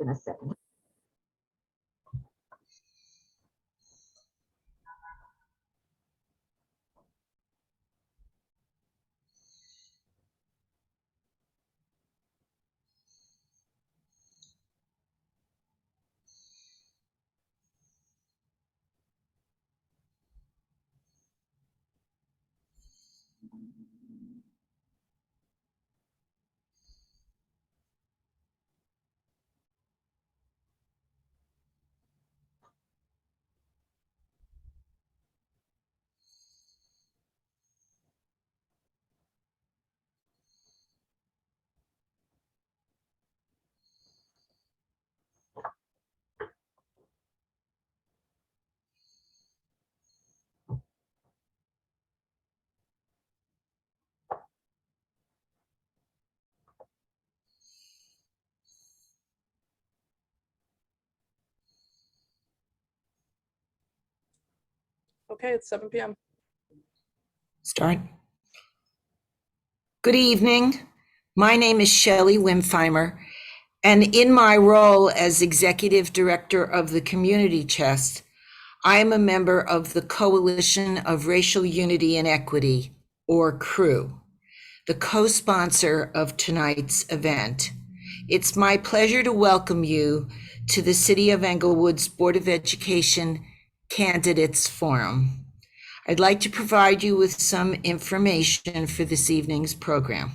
in a second. Okay, it's 7 p.m. Start. Good evening. My name is Shelley Wimpheimer, and in my role as Executive Director of the Community Chest, I am a member of the Coalition of Racial Unity and Equity, or CREW, the co-sponsor of tonight's event. It's my pleasure to welcome you to the City of Englewood's Board of Education Candidates Forum. I'd like to provide you with some information for this evening's program.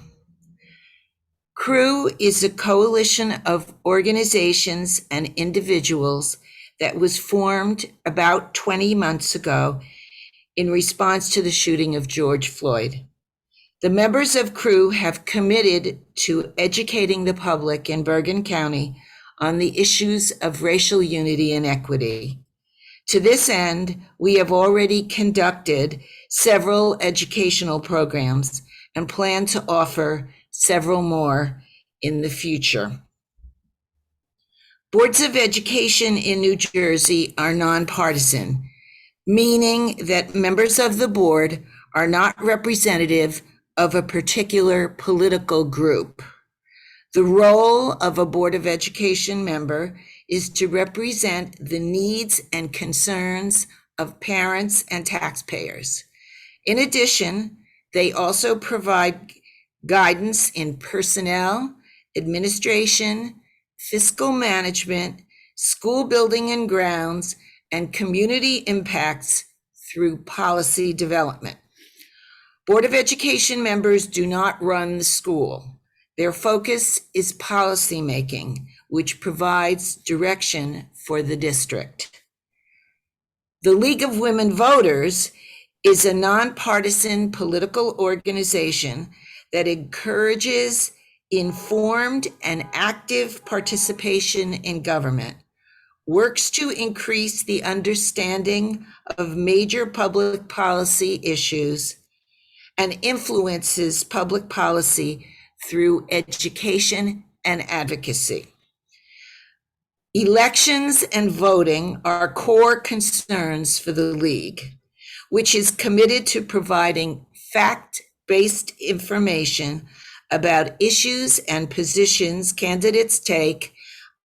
CREW is a coalition of organizations and individuals that was formed about 20 months ago in response to the shooting of George Floyd. The members of CREW have committed to educating the public in Bergen County on the issues of racial unity and equity. To this end, we have already conducted several educational programs and plan to offer several more in the future. Boards of education in New Jersey are nonpartisan, meaning that members of the board are not representative of a particular political group. The role of a Board of Education member is to represent the needs and concerns of parents and taxpayers. In addition, they also provide guidance in personnel, administration, fiscal management, school building and grounds, and community impacts through policy development. Board of Education members do not run the school. Their focus is policymaking, which provides direction for the district. The League of Women Voters is a nonpartisan political organization that encourages informed and active participation in government, works to increase the understanding of major public policy issues, and influences public policy through education and advocacy. Elections and voting are core concerns for the League, which is committed to providing fact-based information about issues and positions candidates take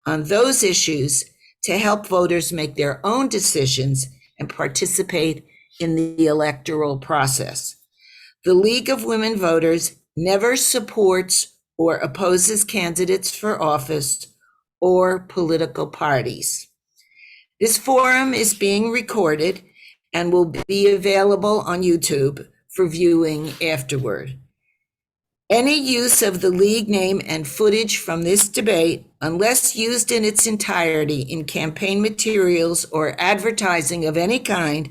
on those issues to help voters make their own decisions and participate in the electoral process. The League of Women Voters never supports or opposes candidates for office or political parties. This forum is being recorded and will be available on YouTube for viewing afterward. Any use of the League name and footage from this debate, unless used in its entirety in campaign materials or advertising of any kind,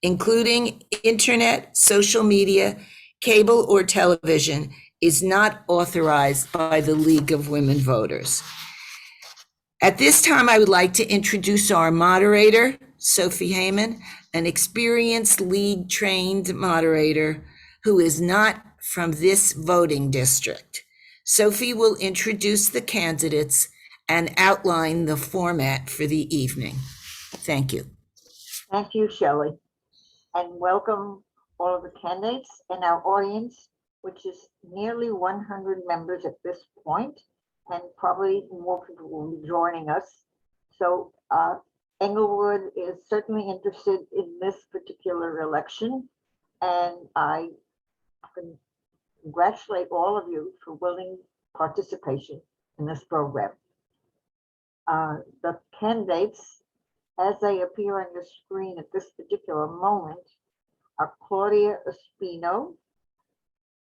including internet, social media, cable, or television, is not authorized by the League of Women Voters. At this time, I would like to introduce our moderator, Sophie Heyman, an experienced League-trained moderator who is not from this voting district. Sophie will introduce the candidates and outline the format for the evening. Thank you. Thank you, Shelley, and welcome all of the candidates and our audience, which is nearly 100 members at this point, and probably more people will be joining us. So Englewood is certainly interested in this particular election, and I congratulate all of you for willing participation in this program. The candidates, as they appear on the screen at this particular moment, are Claudia Espino,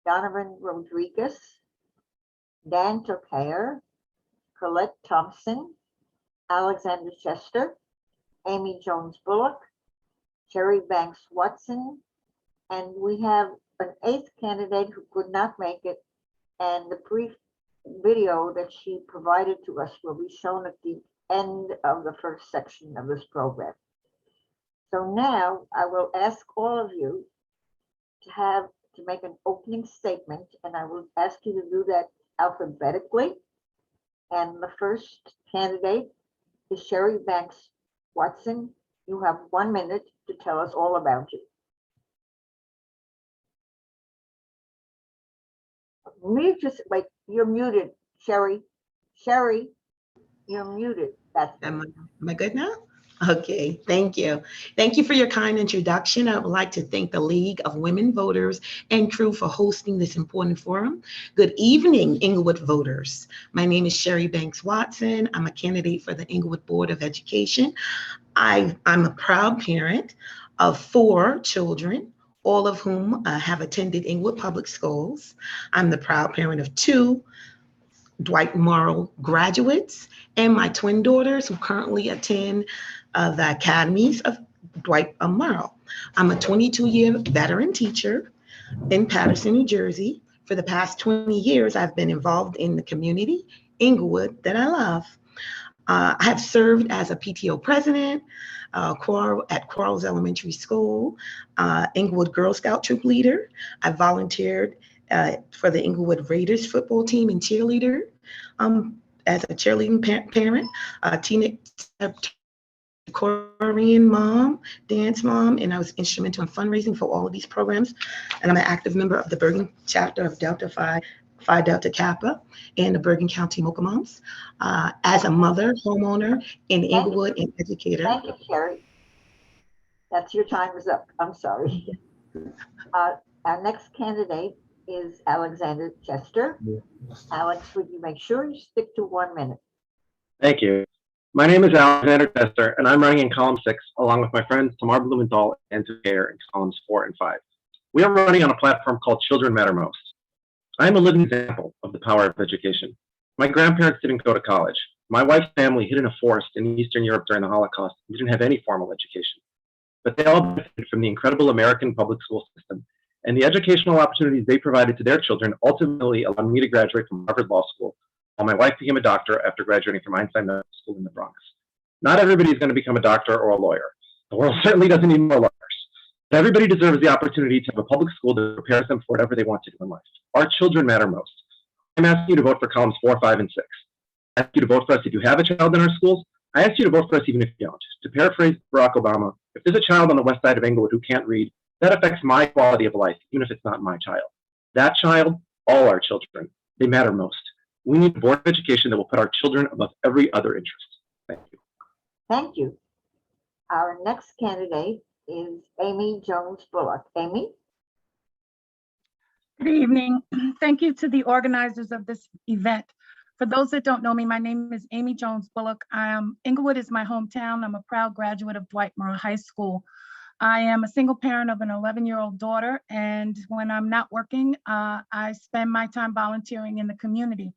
Donovan Rodriguez, Dan Tokayer, Colette Thompson, Alexander Chester, Amy Jones Bullock, Sherry Banks Watson, and we have an eighth candidate who could not make it, and the brief video that she provided to us will be shown at the end of the first section of this program. So now I will ask all of you to make an opening statement, and I will ask you to do that alphabetically. And the first candidate is Sherry Banks Watson. You have 1 minute to tell us all about you. Wait, you're muted, Sherry. Sherry, you're muted. That's Am I good now? Okay, thank you. Thank you for your kind introduction. I would like to thank the League of Women Voters and crew for hosting this important forum. Good evening, Englewood voters. My name is Sherry Banks Watson. I'm a candidate for the Englewood Board of Education. I'm a proud parent of 4 children, all of whom have attended Englewood Public Schools. I'm the proud parent of 2 Dwight Morrow graduates and my twin daughters who currently attend the academies of Dwight Morrow. I'm a 22-year veteran teacher in Paterson, New Jersey. For the past 20 years, I've been involved in the community, Englewood, that I love. I have served as a PTO president at Quarles Elementary School, Englewood Girl Scout troop leader. I volunteered for the Englewood Raiders football team and cheerleader as a cheerleading parent, teenage Korean mom, dance mom, and I was instrumental in fundraising for all of these programs. And I'm an active member of the Bergen chapter of Delta Phi Delta Kappa and the Bergen County Mocha Moms. As a mother, homeowner in Englewood, and educator. Thank you, Sherry. That's your time is up. I'm sorry. Our next candidate is Alexander Chester. Alex, would you make sure you stick to 1 minute? Thank you. My name is Alexander Chester, and I'm running in column 6, along with my friends Tamar Blumenthal and Zubair in columns 4 and 5. We are running on a platform called Children Matter Most. I am a living example of the power of education. My grandparents didn't go to college. My wife's family hid in a forest in Eastern Europe during the Holocaust and didn't have any formal education. But they all benefited from the incredible American public school system, and the educational opportunities they provided to their children ultimately allowed me to graduate from Harvard Law School, while my wife became a doctor after graduating from Einstein Medical School in the Bronx. Not everybody is going to become a doctor or a lawyer. The world certainly doesn't need more lawyers. But everybody deserves the opportunity to have a public school that prepares them for whatever they want to do in life. Our children matter most. I'm asking you to vote for columns 4, 5, and 6. I ask you to vote for us if you have a child in our schools. I ask you to vote for us even if you don't. To paraphrase Barack Obama, if there's a child on the west side of Englewood who can't read, that affects my quality of life, even if it's not my child. That child, all our children, they matter most. We need a board of education that will put our children above every other interest. Thank you. Thank you. Our next candidate is Amy Jones Bullock. Amy? Good evening. Thank you to the organizers of this event. For those that don't know me, my name is Amy Jones Bullock. Englewood is my hometown. I'm a proud graduate of Dwight Morrow High School. I am a single parent of an 11-year-old daughter, and when I'm not working, I spend my time volunteering in the community.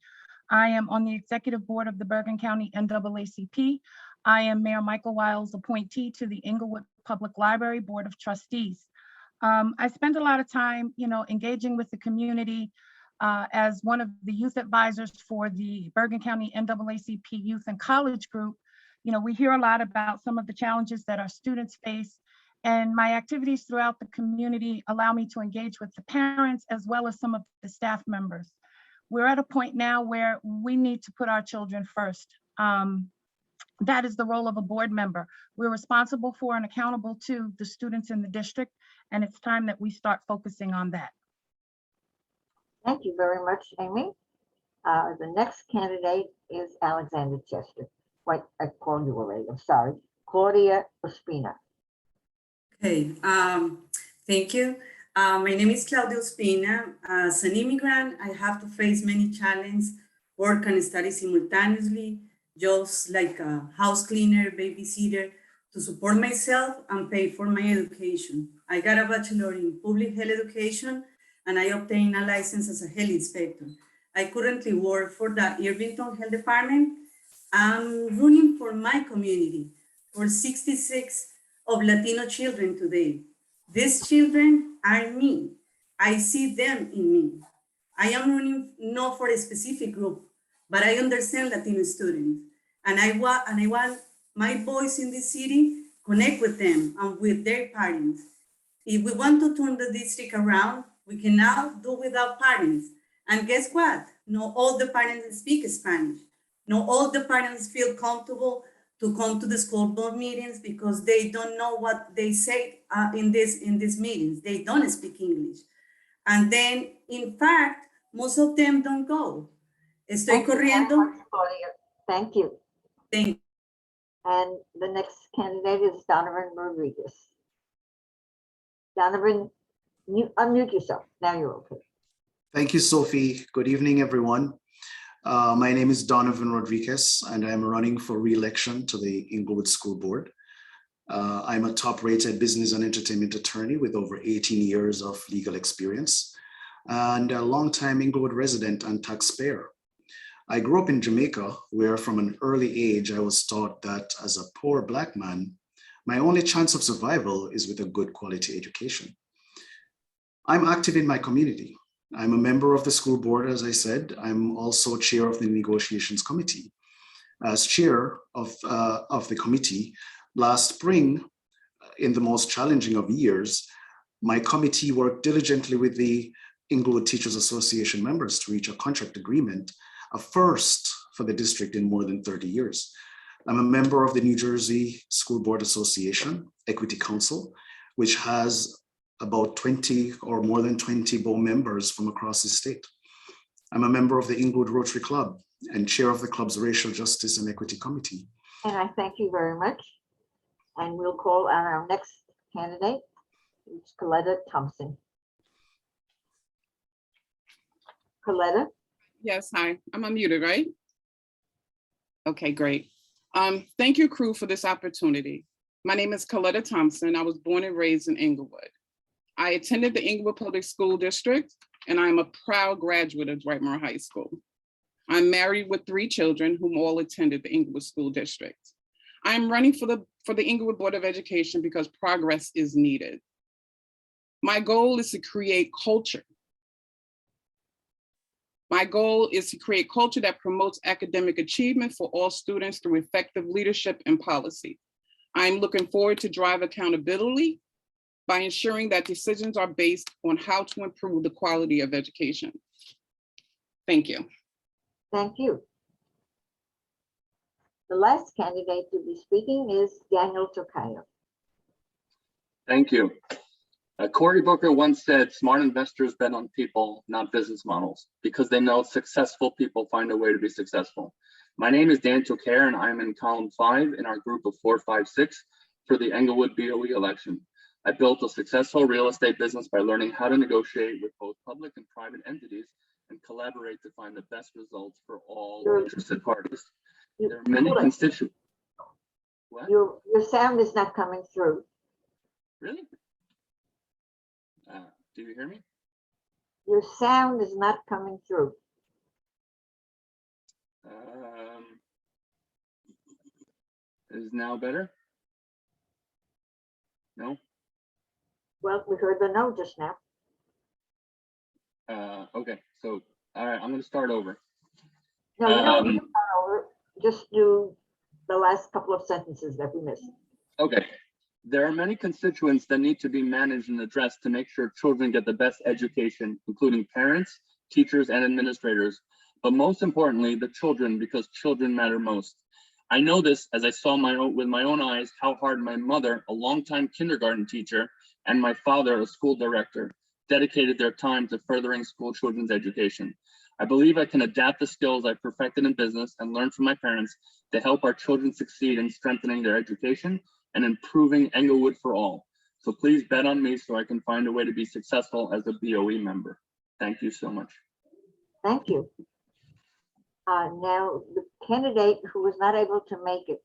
I am on the executive board of the Bergen County NAACP. I am Mayor Michael Wiles' appointee to the Englewood Public Library Board of Trustees. I spend a lot of time, engaging with the community as one of the youth advisors for the Bergen County NAACP Youth and College Group. We hear a lot about some of the challenges that our students face, and my activities throughout the community allow me to engage with the parents as well as some of the staff members. We're at a point now where we need to put our children first. That is the role of a board member. We're responsible for and accountable to the students in the district, and it's time that we start focusing on that. Thank you very much, Amy. The next candidate is Alexander Chester. Wait, I called you already, I'm sorry. Claudia Ospina. Okay, thank you. My name is Claudia Ospina. As an immigrant, I have to face many challenges, work and study simultaneously, jobs like a house cleaner, babysitter, to support myself and pay for my education. I got a bachelor in public health education and I obtained a license as a health inspector. I currently work for the Irvington Health Department. I'm running for my community, for 66 of Latino children today. These children are me. I see them in me. I am running not for a specific group, but I understand Latino students. And I want my voice in this city connect with them and with their parents. If we want to turn the district around, we can now do without parents. And guess what? Not all the parents speak Spanish. Not all the parents feel comfortable to come to the school board meetings because they don't know what they say in these meetings. They don't speak English. And then, in fact, most of them don't go. Estoy Thank you very corriendo. much, Claudia. Thank you. Thank And the next candidate is Donovan Rodriguez. Donovan, unmute yourself. Now you're okay. Thank you, Sophie. Good evening, everyone. My name is Donovan Rodriguez, and I'm running for re-election to the Englewood School Board. I'm a top-rated business and entertainment attorney with over 18 years of legal experience and a longtime Englewood resident and taxpayer. I grew up in Jamaica, where from an early age, I was taught that as a poor Black man, my only chance of survival is with a good quality education. I'm active in my community. I'm a member of the school board, as I said. I'm also chair of the negotiations committee. As chair of the committee, last spring, in the most challenging of years, my committee worked diligently with the Englewood Teachers Association members to reach a contract agreement, a first for the district in more than 30 years. I'm a member of the New Jersey School Board Association Equity Council, which has about 20 or more than 20 board members from across the state. I'm a member of the Englewood Rotary Club and chair of the club's Racial Justice and Equity Committee. And I thank you very much. And we'll call on our next candidate, it's Coletta Thompson. Coletta? Yes, hi. I'm unmuted, right? Okay, great. Thank you, crew, for this opportunity. My name is Coletta Thompson. I was born and raised in Englewood. I attended the Englewood Public School District, and I'm a proud graduate of Dwight Moore High School. I'm married with 3 children whom all attended the Englewood School District. I'm running for the Englewood Board of Education because progress is needed. My goal is to create culture. My goal is to create culture that promotes academic achievement for all students through effective leadership and policy. I'm looking forward to drive accountability by ensuring that decisions are based on how to improve the quality of education. Thank you. Thank you. The last candidate to be speaking is Daniel Tokayo. Thank you. Cory Booker once said, smart investors bet on people, not business models, because they know successful people find a way to be successful. My name is Dan Tokayo, and I'm in column 5 in our group of 4, 5, 6 for the Englewood BOE election. I built a successful real estate business by learning how to negotiate with both public and private entities and collaborate to find the best results for all interested parties. There are many constituents. What? Your sound is not coming through. Really? Do you hear me? Your sound is not coming through. Is now better? No? Well, we heard the no just now. Okay, so, all right, I'm gonna start over. No, you don't need to start over. Just do the last couple of sentences that we missed. Okay. There are many constituents that need to be managed and addressed to make sure children get the best education, including parents, teachers, and administrators, but most importantly, the children, because children matter most. I know this as I saw with my own eyes how hard my mother, a longtime kindergarten teacher, and my father, a school director, dedicated their time to furthering school children's education. I believe I can adapt the skills I perfected in business and learned from my parents to help our children succeed in strengthening their education and improving Englewood for all. So please bet on me so I can find a way to be successful as a BOE member. Thank you so much. Thank you. Now, the candidate who was not able to make it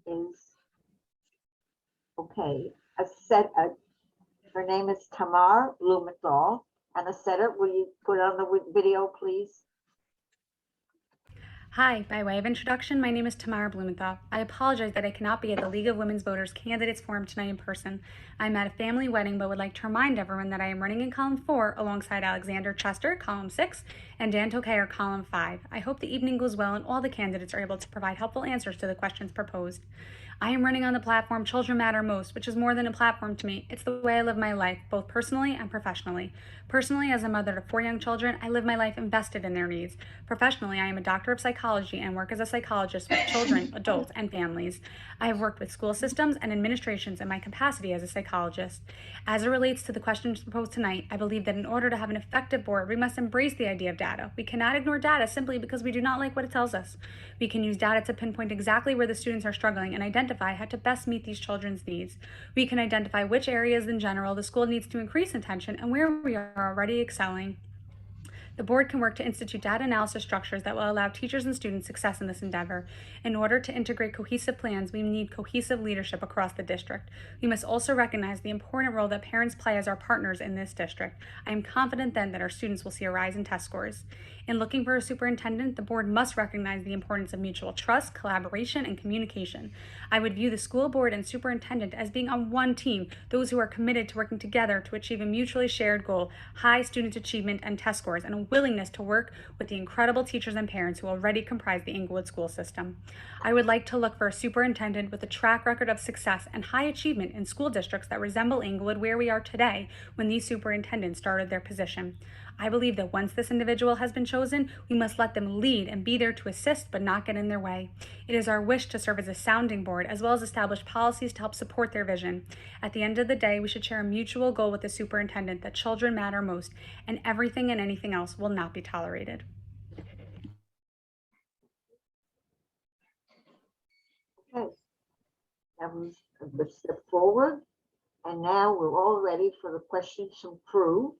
is, okay, her name is Tamar Blumenthal. And a setup, will you put on the video, please? Hi, by way of introduction, my name is Tamara Blumenthal. I apologize that I cannot be at the League of Women's Voters Candidates Forum tonight in person. I'm at a family wedding, but would like to remind everyone that I am running in column 4 alongside Alexander Chester, column 6, and Dan Tokayer, column 5. I hope the evening goes well and all the candidates are able to provide helpful answers to the questions proposed. I am running on the platform Children Matter Most, which is more than a platform to me. It's the way I live my life, both personally and professionally. Personally, as a mother to 4 young children, I live my life invested in their needs. Professionally, I am a doctor of psychology and work as a psychologist with children, adults, and families. I have worked with school systems and administrations in my capacity as a psychologist. As it relates to the questions proposed tonight, I believe that in order to have an effective board, we must embrace the idea of data. We cannot ignore data simply because we do not like what it tells us. We can use data to pinpoint exactly where the students are struggling and identify how to best meet these children's needs. We can identify which areas in general the school needs to increase attention and where we are already excelling. The board can work to institute data analysis structures that will allow teachers and students success in this endeavor. In order to integrate cohesive plans, we need cohesive leadership across the district. We must also recognize the important role that parents play as our partners in this district. I am confident then that our students will see a rise in test scores. In looking for a superintendent, the board must recognize the importance of mutual trust, collaboration, and communication. I would view the school board and superintendent as being on one team, those who are committed to working together to achieve a mutually shared goal, high student achievement and test scores, and a willingness to work with the incredible teachers and parents who already comprise the Englewood school system. I would like to look for a superintendent with a track record of success and high achievement in school districts that resemble Englewood where we are today when these superintendents started their position. I believe that once this individual has been chosen, we must let them lead and be there to assist but not get in their way. It is our wish to serve as a sounding board as well as establish policies to help support their vision. At the end of the day, we should share a mutual goal with the superintendent that children matter most and everything and anything else will not be tolerated. Okay. That was a good step forward. And now we're all ready for the questions from Crew.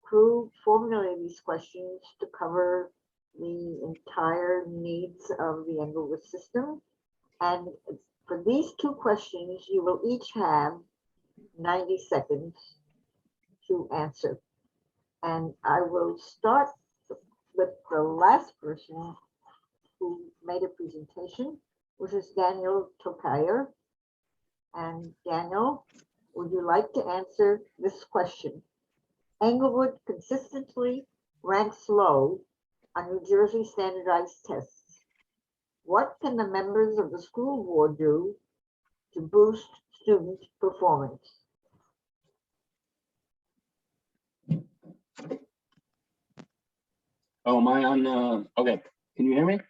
Crew formulated these questions to cover the entire needs of the Englewood system. And for these 2 questions, you will each have 90 seconds to answer. And I will start with the last person who made a presentation, which is Daniel Tokayer. And Daniel, would you like to answer this question? Englewood consistently ranks low on New Jersey standardized tests. What can the members of the school board do to boost student performance? Oh, am I on? Okay, can you hear me?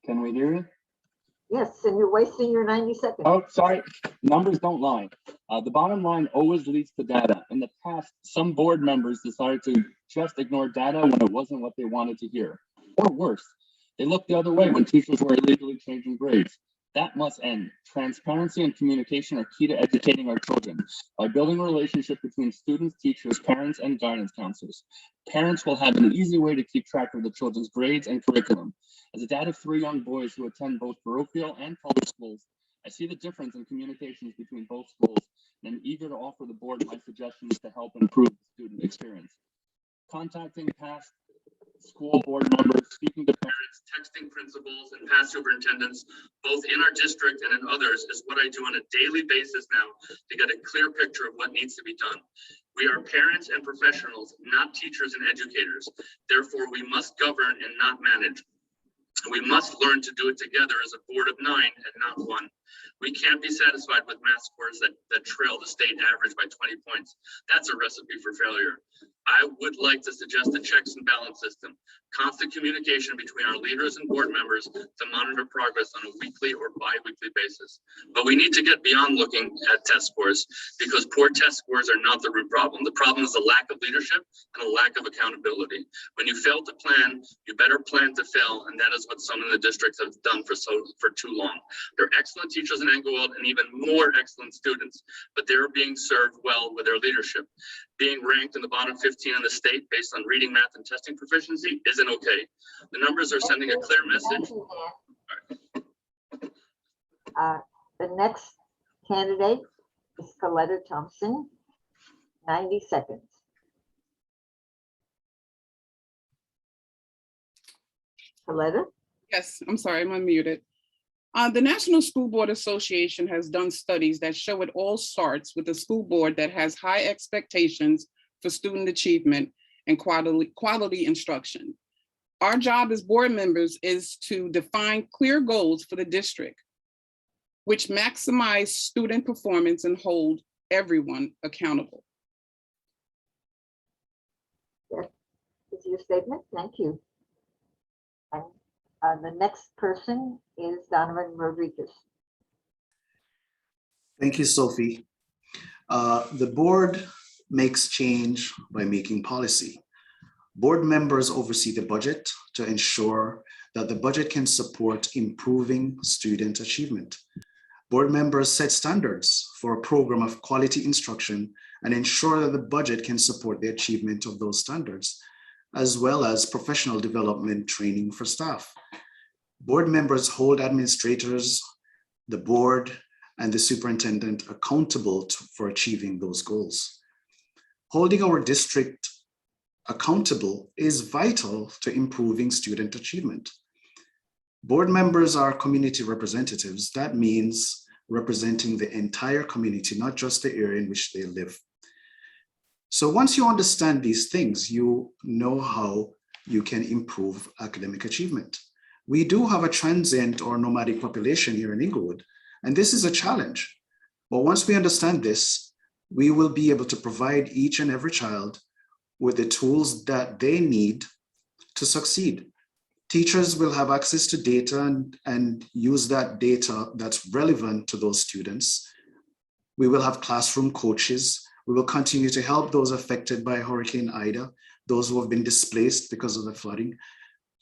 Can we hear you? Yes, and you're wasting your 90 seconds. Oh, sorry. Numbers don't lie. The bottom line always leads to data. In the past, some board members decided to just ignore data when it wasn't what they wanted to hear. Or worse, they looked the other way when teachers were illegally changing grades. That must end. Transparency and communication are key to educating our children. By building a relationship between students, teachers, parents, and guidance counselors, parents will have an easy way to keep track of the children's grades and curriculum. As a dad of 3 young boys who attend both parochial and public schools, I see the difference in communications between both schools, and I'm eager to offer the board my suggestions to help improve the student experience. Contacting past school board members, speaking to parents, texting principals and past superintendents, both in our district and in others, is what I do on a daily basis now to get a clear picture of what needs to be done. We are parents and professionals, not teachers and educators. Therefore, we must govern and not manage. We must learn to do it together as a board of 9 and not 1. We can't be satisfied with math scores that trail the state average by 20 points. That's a recipe for failure. I would like to suggest a checks and balance system, constant communication between our leaders and board members to monitor progress on a weekly or bi-weekly basis. But we need to get beyond looking at test scores, because poor test scores are not the root problem. The problem is the lack of leadership and a lack of accountability. When you fail to plan, you better plan to fail, and that is what some of the districts have done for too long. They're excellent teachers in Englewood and even more excellent students, but they're being served well with their leadership. Being ranked in the bottom 15 in the state based on reading, math, and testing proficiency isn't okay. The numbers are sending a clear message. The next candidate is Coletta Thompson, 90 seconds. Coletta? Yes, I'm sorry, I'm unmuted. The National School Board Association has done studies that show it all starts with a school board that has high expectations for student achievement and quality instruction. Our job as board members is to define clear goals for the district, which maximize student performance and hold everyone accountable. Yes, is your statement? Thank you. And the next person is Donovan Rodriguez. Thank you, Sophie. The board makes change by making policy. Board members oversee the budget to ensure that the budget can support improving student achievement. Board members set standards for a program of quality instruction and ensure that the budget can support the achievement of those standards, as well as professional development training for staff. Board members hold administrators, the board, and the superintendent accountable for achieving those goals. Holding our district accountable is vital to improving student achievement. Board members are community representatives. That means representing the entire community, not just the area in which they live. So once you understand these things, you know how you can improve academic achievement. We do have a transient or nomadic population here in Englewood, and this is a challenge. But once we understand this, we will be able to provide each and every child with the tools that they need to succeed. Teachers will have access to data and use that data that's relevant to those students. We will have classroom coaches. We will continue to help those affected by Hurricane Ida, those who have been displaced because of the flooding.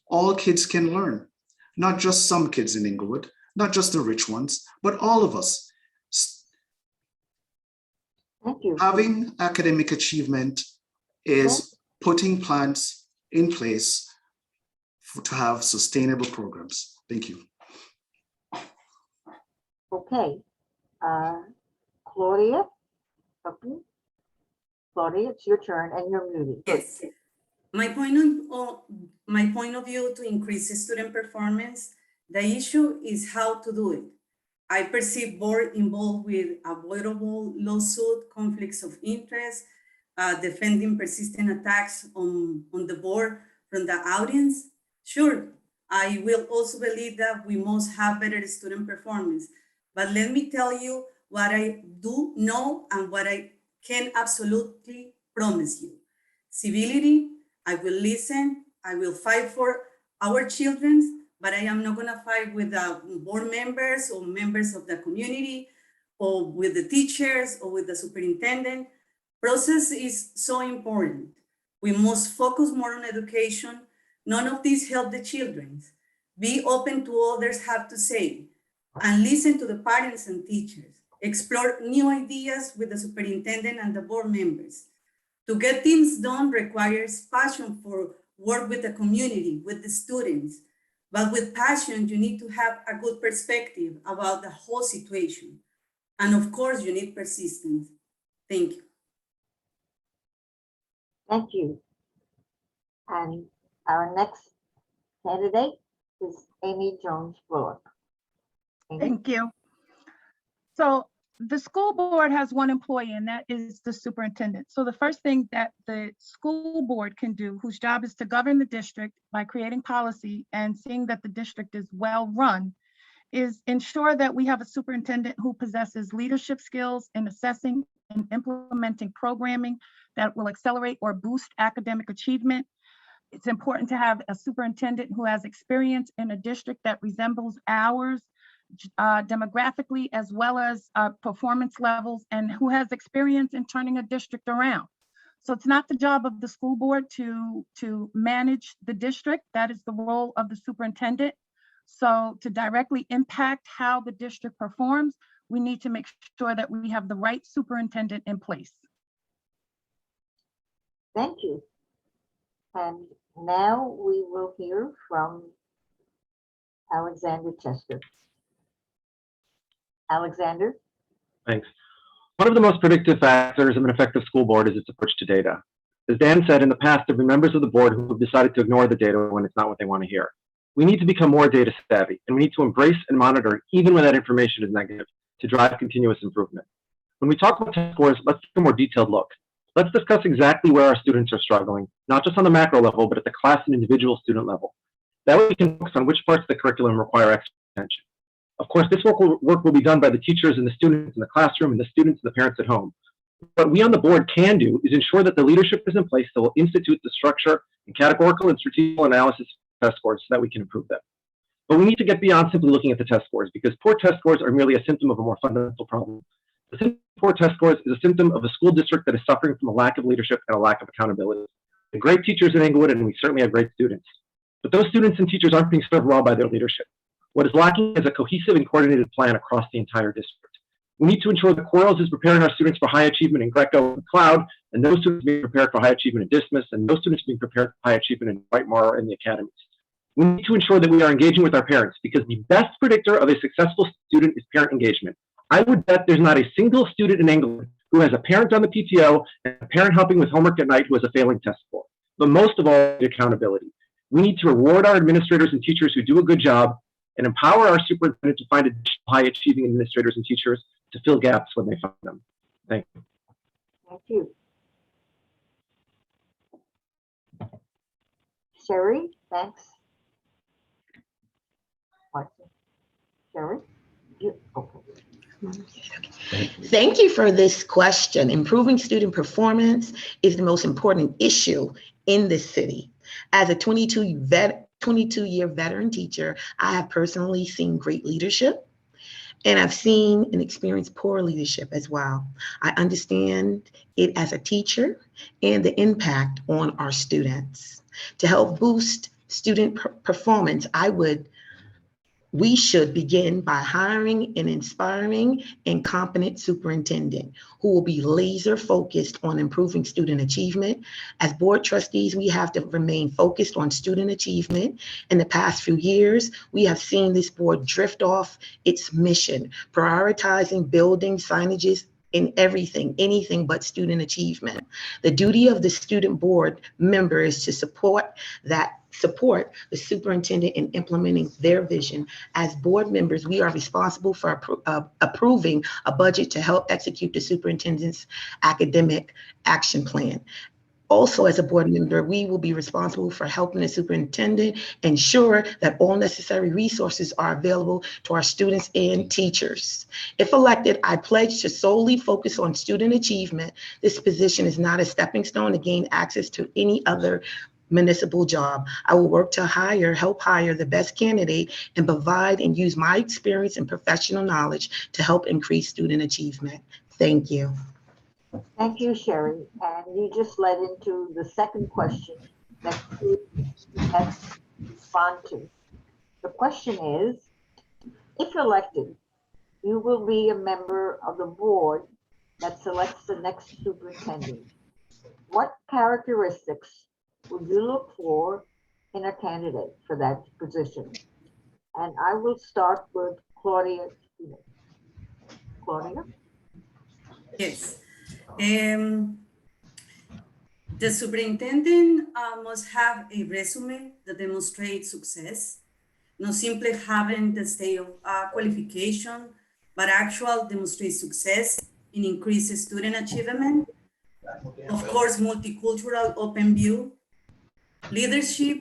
All kids can learn, not just some kids in Englewood, not just the rich ones, but all of us. Thank you. Having academic achievement is putting plans in place to have sustainable programs. Thank you. Okay, Claudia, Claudia, it's your turn and you're muted. Yes. My point of view to increase student performance, the issue is how to do it. I perceive board involved with avoidable lawsuit, conflicts of interest, defending persistent attacks on the board from the audience. Sure, I will also believe that we must have better student performance, but let me tell you what I do know and what I can absolutely promise you. Civility, I will listen, I will fight for our children, but I am not gonna fight with the board members or members of the community or with the teachers or with the superintendent. Process is so important. We must focus more on education. None of these help the children. Be open to what others have to say and listen to the parents and teachers. Explore new ideas with the superintendent and the board members. To get things done requires passion for work with the community, with the students. But with passion, you need to have a good perspective about the whole situation. And of course, you need persistence. Thank you. Thank you. And our next candidate is Amy Jones Bullock. Amy? Thank you. So the school board has one employee, and that is the superintendent. So the first thing that the school board can do, whose job is to govern the district by creating policy and seeing that the district is well run, is ensure that we have a superintendent who possesses leadership skills in assessing and implementing programming that will accelerate or boost academic achievement. It's important to have a superintendent who has experience in a district that resembles ours demographically, as well as performance levels, and who has experience in turning a district around. So it's not the job of the school board to manage the district. That is the role of the superintendent. So to directly impact how the district performs, we need to make sure that we have the right superintendent in place. Thank you. And now we will hear from Alexander Chester. Alexander? Thanks. One of the most predictive factors of an effective school board is its approach to data. As Dan said, in the past, there have been members of the board who have decided to ignore the data when it's not what they want to hear. We need to become more data savvy, and we need to embrace and monitor even when that information is negative to drive continuous improvement. When we talk about test scores, let's take a more detailed look. Let's discuss exactly where our students are struggling, not just on the macro level, but at the class and individual student level. That way we can focus on which parts of the curriculum require extra attention. Of course, this work will be done by the teachers and the students in the classroom and the students and the parents at home. What we on the board can do is ensure that the leadership is in place that will institute the structure and categorical and strategic analysis of test scores so that we can improve them. But we need to get beyond simply looking at the test scores, because poor test scores are merely a symptom of a more fundamental problem. The symptom of poor test scores is a symptom of a school district that is suffering from a lack of leadership and a lack of accountability. The great teachers in Englewood, and we certainly have great students, but those students and teachers aren't being served well by their leadership. What is lacking is a cohesive and coordinated plan across the entire district. We need to ensure that Quarles is preparing our students for high achievement in Greco and Cloud, and those students being prepared for high achievement in Dismas, and those students being prepared for high achievement in Whitemore and the academies. We need to ensure that we are engaging with our parents, because the best predictor of a successful student is parent engagement. I would bet there's not a single student in England who has a parent on the PTO and a parent helping with homework at night who has a failing test score. But most of all, accountability. We need to reward our administrators and teachers who do a good job and empower our superintendent to find additional high-achieving administrators and teachers to fill gaps when they find them. Thank you. Thank you. Sherry, thanks. What? Sherry? Okay. Thank you for this question. Improving student performance is the most important issue in this city. As a 22-year veteran teacher, I have personally seen great leadership, and I've seen and experienced poor leadership as well. I understand it as a teacher and the impact on our students. To help boost student performance, we should begin by hiring an inspiring and competent superintendent who will be laser focused on improving student achievement. As board trustees, we have to remain focused on student achievement. In the past few years, we have seen this board drift off its mission, prioritizing building signages in anything but student achievement. The duty of the student board member is to support the superintendent in implementing their vision. As board members, we are responsible for approving a budget to help execute the superintendent's academic action plan. Also, as a board member, we will be responsible for helping the superintendent ensure that all necessary resources are available to our students and teachers. If elected, I pledge to solely focus on student achievement. This position is not a stepping stone to gain access to any other municipal job. I will work to help hire the best candidate and provide and use my experience and professional knowledge to help increase student achievement. Thank you. Thank you, Sherry. And you just led into the second question that you had to respond to. The question is, if elected, you will be a member of the board that selects the next superintendent. What characteristics would you look for in a candidate for that position? And I will start with Claudia. Claudia? Yes. The superintendent must have a resume that demonstrates success, not simply having the state of qualification, but actual demonstrate success in increasing student achievement. Of course, multicultural, open view, leadership,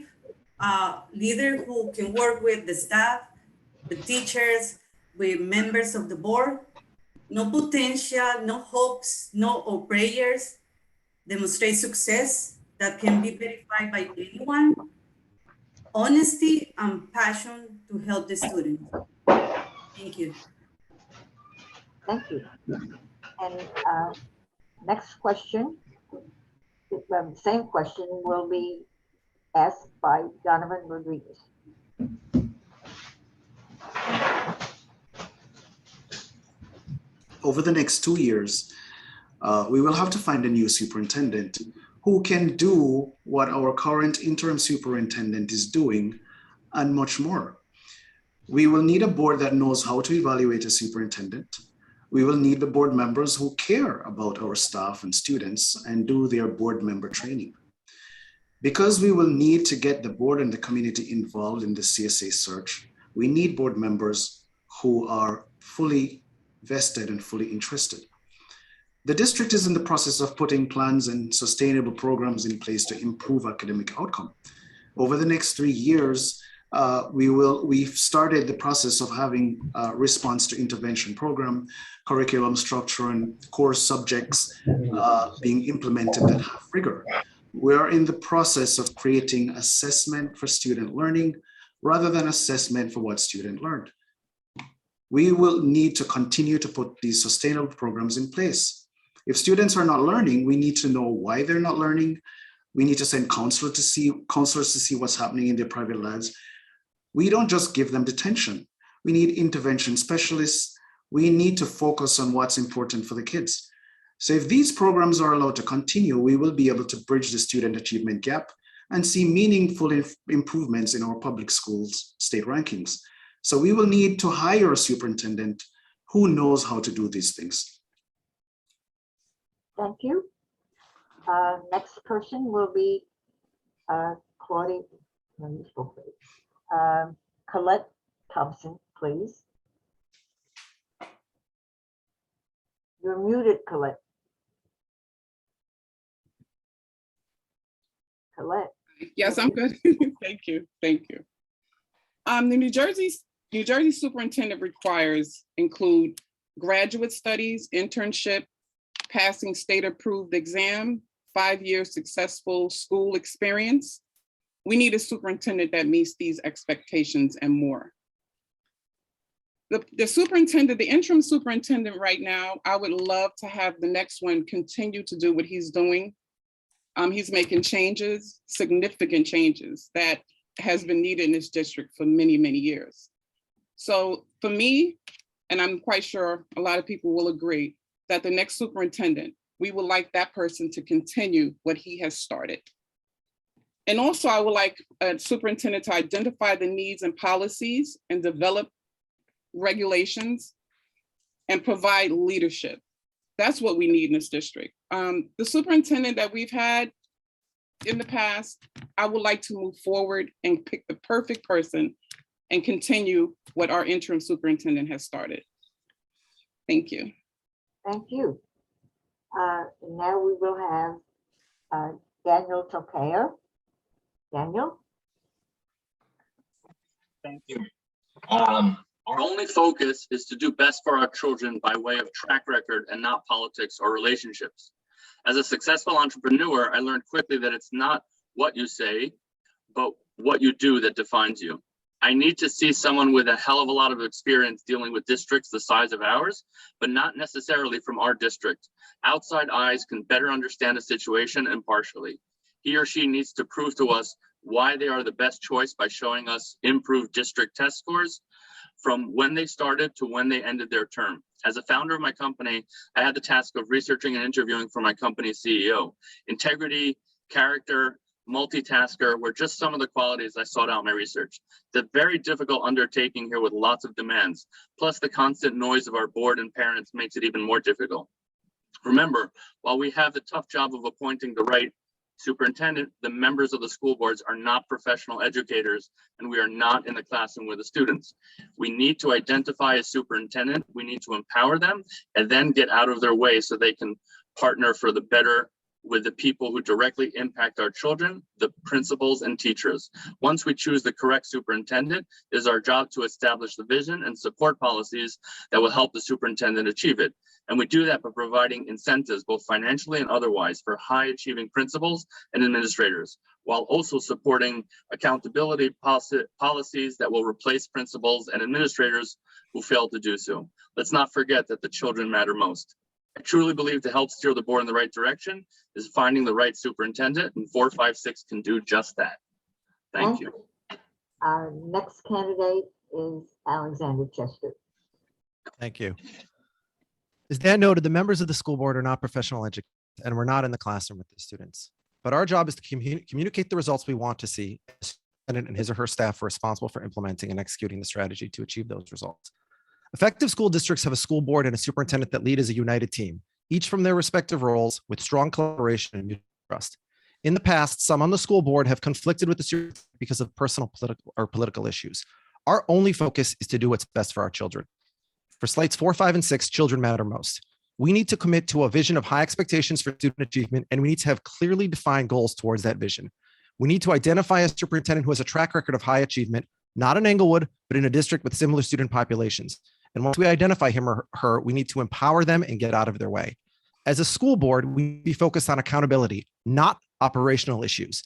leader who can work with the staff, the teachers, with members of the board. No potential, no hopes, no or prayers. Demonstrate success that can be verified by anyone. Honesty and passion to help the students. Thank you. Thank you. And next question, same question will be asked by Donovan Rodriguez. Over the next 2 years, we will have to find a new superintendent who can do what our current interim superintendent is doing and much more. We will need a board that knows how to evaluate a superintendent. We will need the board members who care about our staff and students and do their board member training. Because we will need to get the board and the community involved in the CSA search, we need board members who are fully vested and fully interested. The district is in the process of putting plans and sustainable programs in place to improve academic outcome. Over the next 3 years, we've started the process of having a response to intervention program, curriculum structure, and core subjects being implemented that have rigor. We're in the process of creating assessment for student learning rather than assessment for what student learned. We will need to continue to put these sustainable programs in place. If students are not learning, we need to know why they're not learning. We need to send counselors to see what's happening in their private lives. We don't just give them detention. We need intervention specialists. We need to focus on what's important for the kids. So if these programs are allowed to continue, we will be able to bridge the student achievement gap and see meaningful improvements in our public schools state rankings. So we will need to hire a superintendent who knows how to do these things. Thank you. Next person will be Claudia, Colette Thompson, please. You're muted, Colette. Colette. Yes, I'm good. Thank you. Thank you. The New Jersey superintendent requires include graduate studies, internship, passing state-approved exam, 5-year successful school experience. We need a superintendent that meets these expectations and more. The superintendent, the interim superintendent right now, I would love to have the next one continue to do what he's doing. He's making changes, significant changes that has been needed in this district for many, many years. So for me, and I'm quite sure a lot of people will agree, that the next superintendent, we would like that person to continue what he has started. And also I would like a superintendent to identify the needs and policies and develop regulations and provide leadership. That's what we need in this district. The superintendent that we've had in the past, I would like to move forward and pick the perfect person and continue what our interim superintendent has started. Thank you. Thank you. Now we will have Daniel Tokaya. Daniel? Thank you. Our only focus is to do best for our children by way of track record and not politics or relationships. As a successful entrepreneur, I learned quickly that it's not what you say, but what you do that defines you. I need to see someone with a hell of a lot of experience dealing with districts the size of ours, but not necessarily from our district. Outside eyes can better understand a situation impartially. He or she needs to prove to us why they are the best choice by showing us improved district test scores from when they started to when they ended their term. As a founder of my company, I had the task of researching and interviewing for my company's CEO. Integrity, character, multitasker were just some of the qualities I sought out in my research. The very difficult undertaking here with lots of demands, plus the constant noise of our board and parents makes it even more difficult. Remember, while we have the tough job of appointing the right superintendent, the members of the school boards are not professional educators, and we are not in the classroom with the students. We need to identify a superintendent, we need to empower them, and then get out of their way so they can partner for the better with the people who directly impact our children, the principals and teachers. Once we choose the correct superintendent, it is our job to establish the vision and support policies that will help the superintendent achieve it. And we do that by providing incentives, both financially and otherwise, for high achieving principals and administrators, while also supporting accountability policies that will replace principals and administrators who fail to do so. Let's not forget that the children matter most. I truly believe to help steer the board in the right direction is finding the right superintendent, and 456 can do just that. Thank you. Our next candidate is Alexander Chester. Thank you. As Dan noted, the members of the school board are not professional educators and we're not in the classroom with the students. But our job is to communicate the results we want to see, and his or her staff are responsible for implementing and executing the strategy to achieve those results. Effective school districts have a school board and a superintendent that lead as a united team, each from their respective roles with strong collaboration and mutual trust. In the past, some on the school board have conflicted with the superintendent because of personal political issues. Our only focus is to do what's best for our children. For slates 4, 5, and 6, children matter most. We need to commit to a vision of high expectations for student achievement, and we need to have clearly defined goals towards that vision. We need to identify a superintendent who has a track record of high achievement, not in Englewood, but in a district with similar student populations. And once we identify him or her, we need to empower them and get out of their way. As a school board, we be focused on accountability, not operational issues.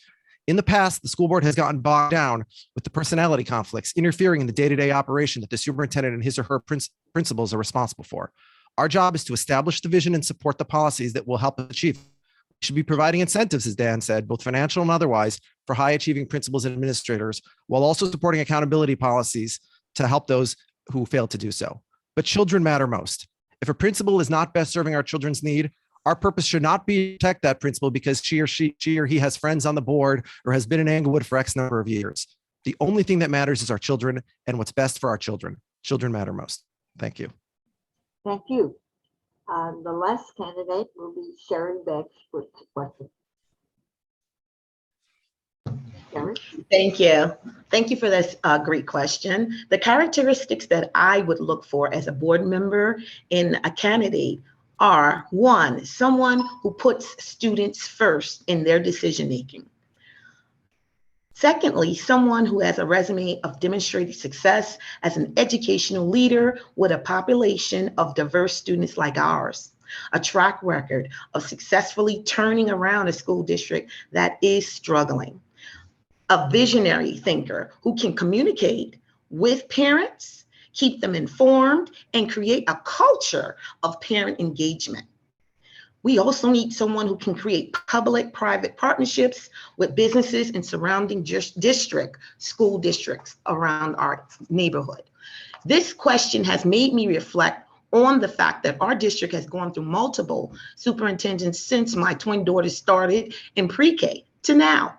In the past, the school board has gotten bogged down with the personality conflicts, interfering in the day-to-day operation that the superintendent and his or her principals are responsible for. Our job is to establish the vision and support the policies that will help us achieve. We should be providing incentives, as Dan said, both financial and otherwise, for high-achieving principals and administrators, while also supporting accountability policies to help those who fail to do so. But children matter most. If a principal is not best serving our children's need, our purpose should not be to protect that principal because she or he has friends on the board or has been in Englewood for X number of years. The only thing that matters is our children and what's best for our children. Children matter most. Thank you. Thank you. The last candidate will be Sherry Beggs with the question. Sherry? Thank you. Thank you for this great question. The characteristics that I would look for as a board member in a candidate are: 1, someone who puts students first in their decision-making. Secondly, someone who has a resume of demonstrated success as an educational leader with a population of diverse students like ours. A track record of successfully turning around a school district that is struggling. A visionary thinker who can communicate with parents, keep them informed, and create a culture of parent engagement. We also need someone who can create public-private partnerships with businesses in surrounding school districts around our neighborhood. This question has made me reflect on the fact that our district has gone through multiple superintendents since my twin daughters started in pre-K to now,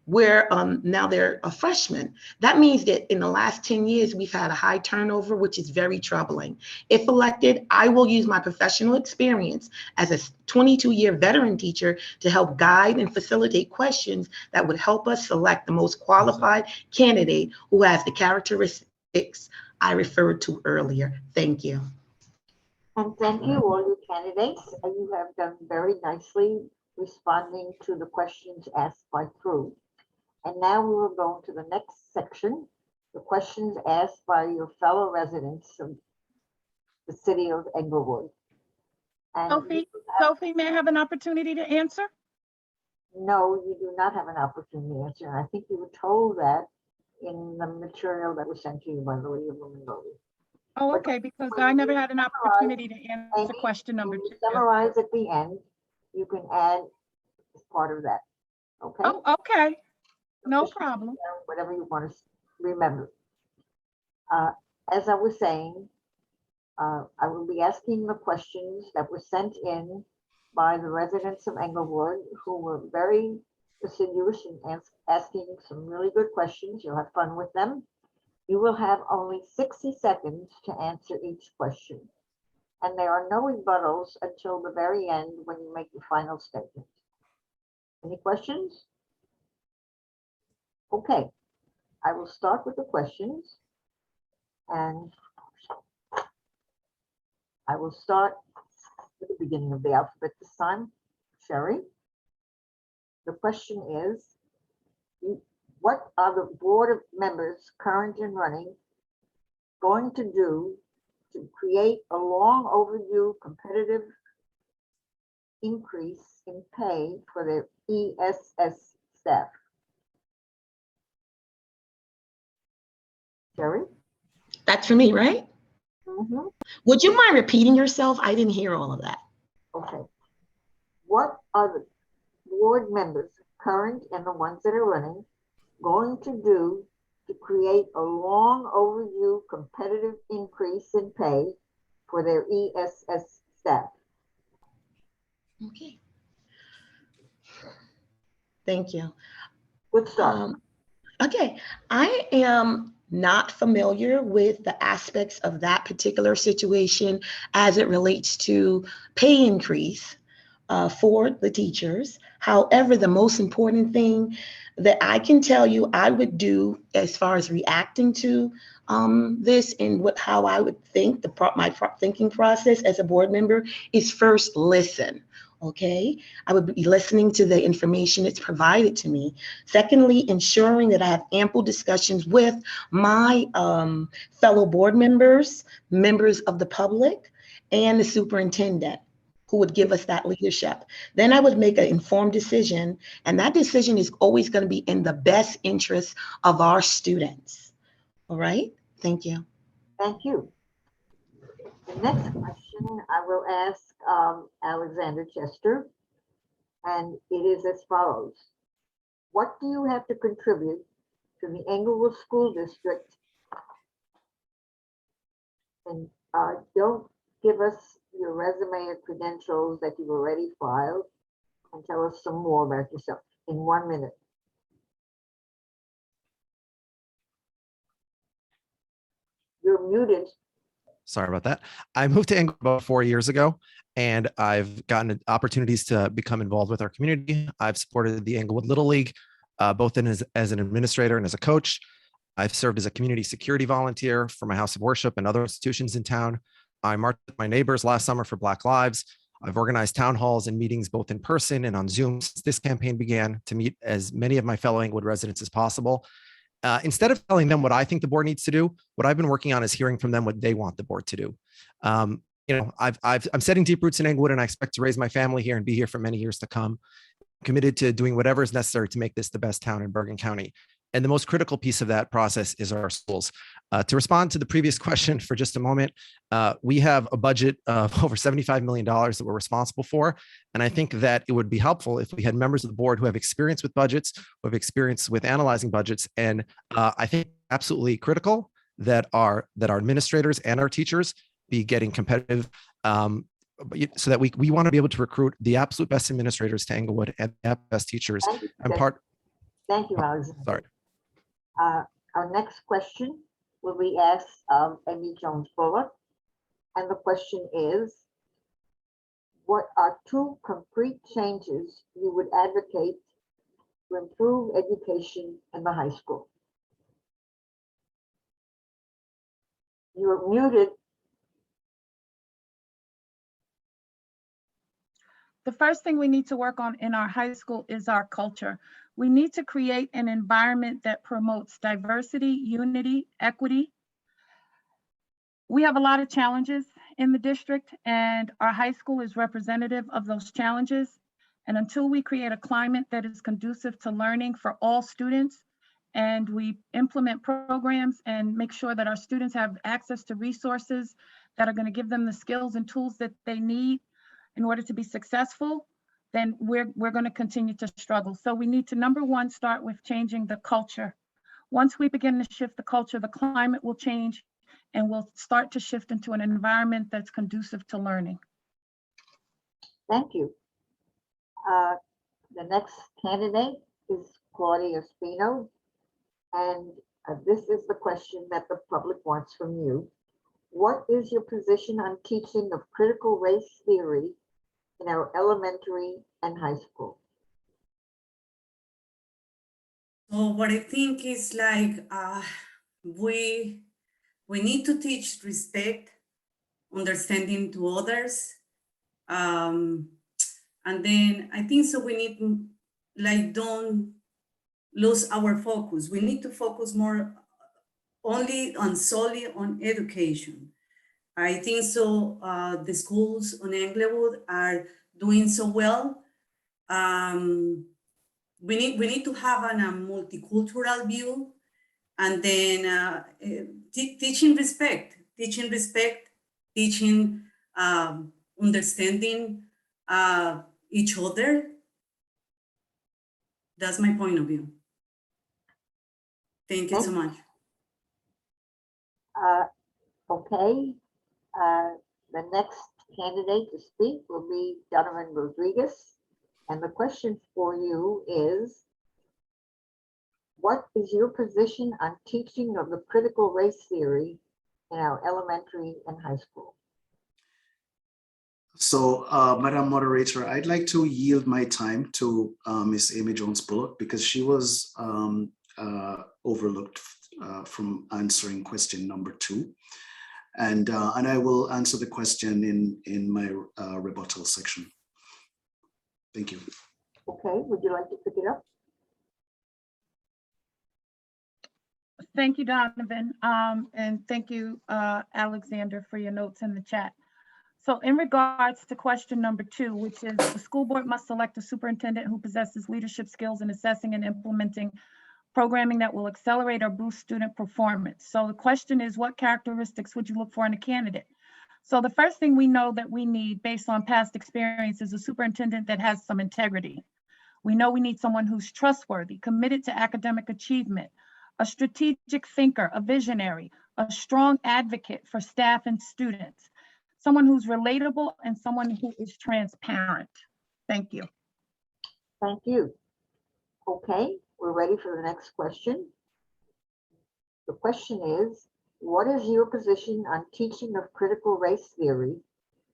where now they're a freshman. That means that in the last 10 years, we've had a high turnover, which is very troubling. If elected, I will use my professional experience as a 22-year veteran teacher to help guide and facilitate questions that would help us select the most qualified candidate who has the characteristics I referred to earlier. Thank you. And thank you, all your candidates. And you have done very nicely responding to the questions asked by Crew. And now we will go to the next section, the questions asked by your fellow residents of the city of Englewood. And Sophie, may I have an opportunity to answer? no, you do not have an opportunity to answer. And I think you were told that in the material that was sent to you by the League of Women Voters. Oh, okay, because I never had an opportunity to answer question number 2. Summarize at the end, you can add as part of that. Okay? Oh, okay. No Just problem. whatever you want to remember. As I was saying, I will be asking the questions that were sent in by the residents of Englewood, who were very assiduous in asking some really good questions. You'll have fun with them. You will have only 60 seconds to answer each question. And there are no rebuttals until the very end when you make your final statement. Any questions? Okay, I will start with the questions. And I will start at the beginning of the alphabet this time. Sherry? The question is, what are the board of members, current and running, going to do to create a long overdue competitive increase in pay for their ESS staff? Sherry? That's for me, right? Mhm. Would you mind repeating yourself? I didn't hear all of that. Okay. What are the board members, current and the ones that are running, going to do to create a long overdue competitive increase in pay for their ESS staff? Okay. Thank you. Good start. Okay, I am not familiar with the aspects of that particular situation as it relates to pay increase for the teachers. However, the most important thing that I can tell you I would do as far as reacting to this and how I would think, my thinking process as a board member is first listen. Okay, I would be listening to the information that's provided to me. Secondly, ensuring that I have ample discussions with my fellow board members, members of the public, and the superintendent who would give us that leadership. Then I would make an informed decision, and that decision is always going to be in the best interest of our students. All right, thank you. Thank you. The next question I will ask Alexander Chester, and it is as follows. What do you have to contribute to the Englewood School District? And don't give us your resume or credentials that you've already filed, and tell us some more about yourself in 1 minute. You're muted. Sorry about that. I moved to Englewood about 4 years ago, and I've gotten opportunities to become involved with our community. I've supported the Englewood Little League, both as an administrator and as a coach. I've served as a community security volunteer for my house of worship and other institutions in town. I marched with my neighbors last summer for Black Lives. I've organized town halls and meetings both in person and on Zoom since this campaign began to meet as many of my fellow Englewood residents as possible. Instead of telling them what I think the board needs to do, what I've been working on is hearing from them what they want the board to do. I'm setting deep roots in Englewood, and I expect to raise my family here and be here for many years to come. I'm committed to doing whatever is necessary to make this the best town in Bergen County. And the most critical piece of that process is our schools. To respond to the previous question for just a moment, we have a budget of over $75 million that we're responsible for. And I think that it would be helpful if we had members of the board who have experience with budgets, who have experience with analyzing budgets. And I think absolutely critical that our administrators and our teachers be getting competitive so that we want to be able to recruit the absolute best administrators to Englewood and the best teachers. Thank you, Alexander. Sorry. Our next question will be asked of Amy Jones Bullock. And the question is, what are 2 concrete changes you would advocate to improve education in the high school? You're muted. The first thing we need to work on in our high school is our culture. We need to create an environment that promotes diversity, unity, equity. We have a lot of challenges in the district, and our high school is representative of those challenges. And until we create a climate that is conducive to learning for all students, and we implement programs and make sure that our students have access to resources that are going to give them the skills and tools that they need in order to be successful, then we're going to continue to struggle. So we need to, number one, start with changing the culture. Once we begin to shift the culture, the climate will change, and we'll start to shift into an environment that's conducive to learning. Thank you. The next candidate is Claudia Spino, and this is the question that the public wants from you. What is your position on teaching of critical race theory in our elementary and high school? So what I think is like, we need to teach respect, understanding to others. And then I think so we need like don't lose our focus. We need to focus more only on solely on education. I think so. The schools on Englewood are doing so well. We need to have a multicultural view, and then teaching respect, teaching understanding each other. That's my point of view. Thank you so much. Okay, the next candidate to speak will be Donovan Rodriguez. And the question for you is, what is your position on teaching of the critical race theory in our elementary and high school? So, Madam Moderator, I'd like to yield my time to Miss Amy Jones Bullock because she was overlooked from answering question number 2. And I will answer the question in my rebuttal section. Thank you. Okay, would you like to pick it up? Thank you, Donovan. And thank you, Alexander, for your notes in the chat. So in regards to question number 2, which is the school board must select a superintendent who possesses leadership skills in assessing and implementing programming that will accelerate or boost student performance. So the question is, what characteristics would you look for in a candidate? So the first thing we know that we need based on past experience is a superintendent that has some integrity. We know we need someone who's trustworthy, committed to academic achievement, a strategic thinker, a visionary, a strong advocate for staff and students, someone who's relatable, and someone who is transparent. Thank you. Thank you. Okay, we're ready for the next question. The question is, what is your position on teaching of critical race theory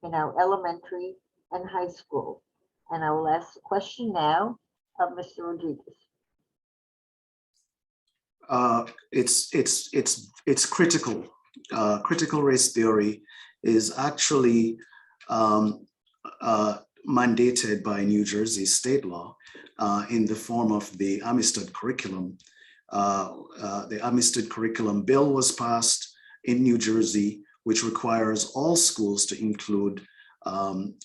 in our elementary and high school? And I will ask the question now of Mr. Rodriguez. It's critical. Critical race theory is actually mandated by New Jersey state law in the form of the Amistad curriculum. The Amistad curriculum bill was passed in New Jersey, which requires all schools to include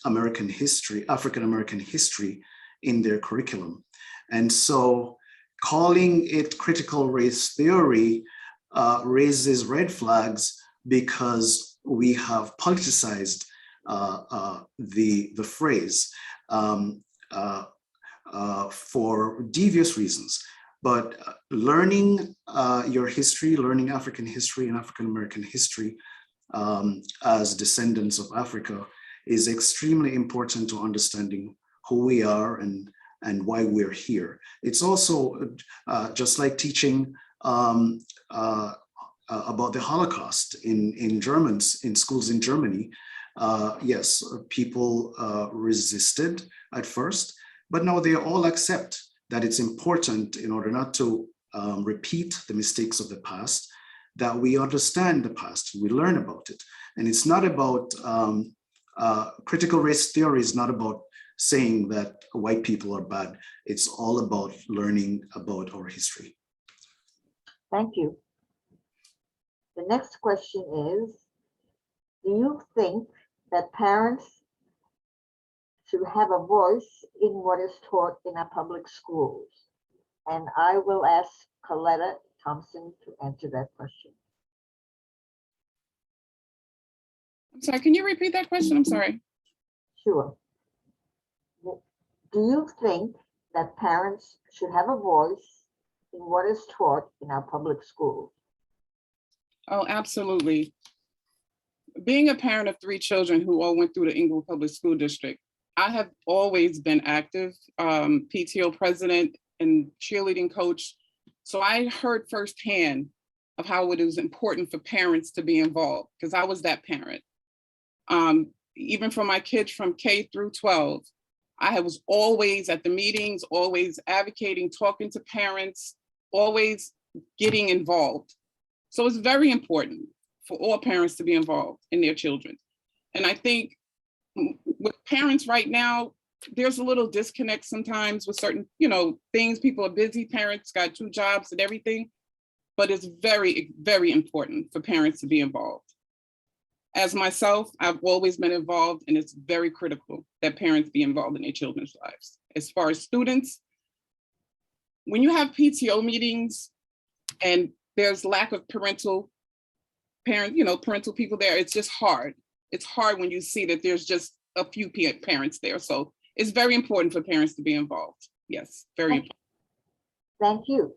American history, African-American history in their curriculum. And so calling it critical race theory raises red flags because we have politicized the phrase for devious reasons. But learning your history, learning African history and African-American history as descendants of Africa is extremely important to understanding who we are and why we're here. It's also just like teaching about the Holocaust in schools in Germany. Yes, people resisted at first, but now they all accept that it's important, in order not to repeat the mistakes of the past, that we understand the past, we learn about it. And it's not about, critical race theory is not about saying that white people are bad. It's all about learning about our history. Thank you. The next question is, do you think that parents should have a voice in what is taught in our public schools? And I will ask Coletta Thompson to answer that question. I'm sorry, can you repeat that question? I'm sorry. Sure. Do you think that parents should have a voice in what is taught in our public schools? Oh, absolutely. Being a parent of 3 children who all went through the Englewood Public School District, I have always been active, PTO president and cheerleading coach. So I heard firsthand of how it is important for parents to be involved, because I was that parent. Even for my kids from K through 12, I was always at the meetings, always advocating, talking to parents, always getting involved. So it's very important for all parents to be involved in their children. And I think with parents right now, there's a little disconnect sometimes with certain, things. People are busy, parents got 2 jobs and everything, but it's very, very important for parents to be involved. As myself, I've always been involved, and it's very critical that parents be involved in their children's lives. As far as students, when you have PTO meetings and there's lack of parental people there, it's just hard. It's hard when you see that there's just a few parents there. So it's very important for parents to be involved. Yes, very important. Thank you.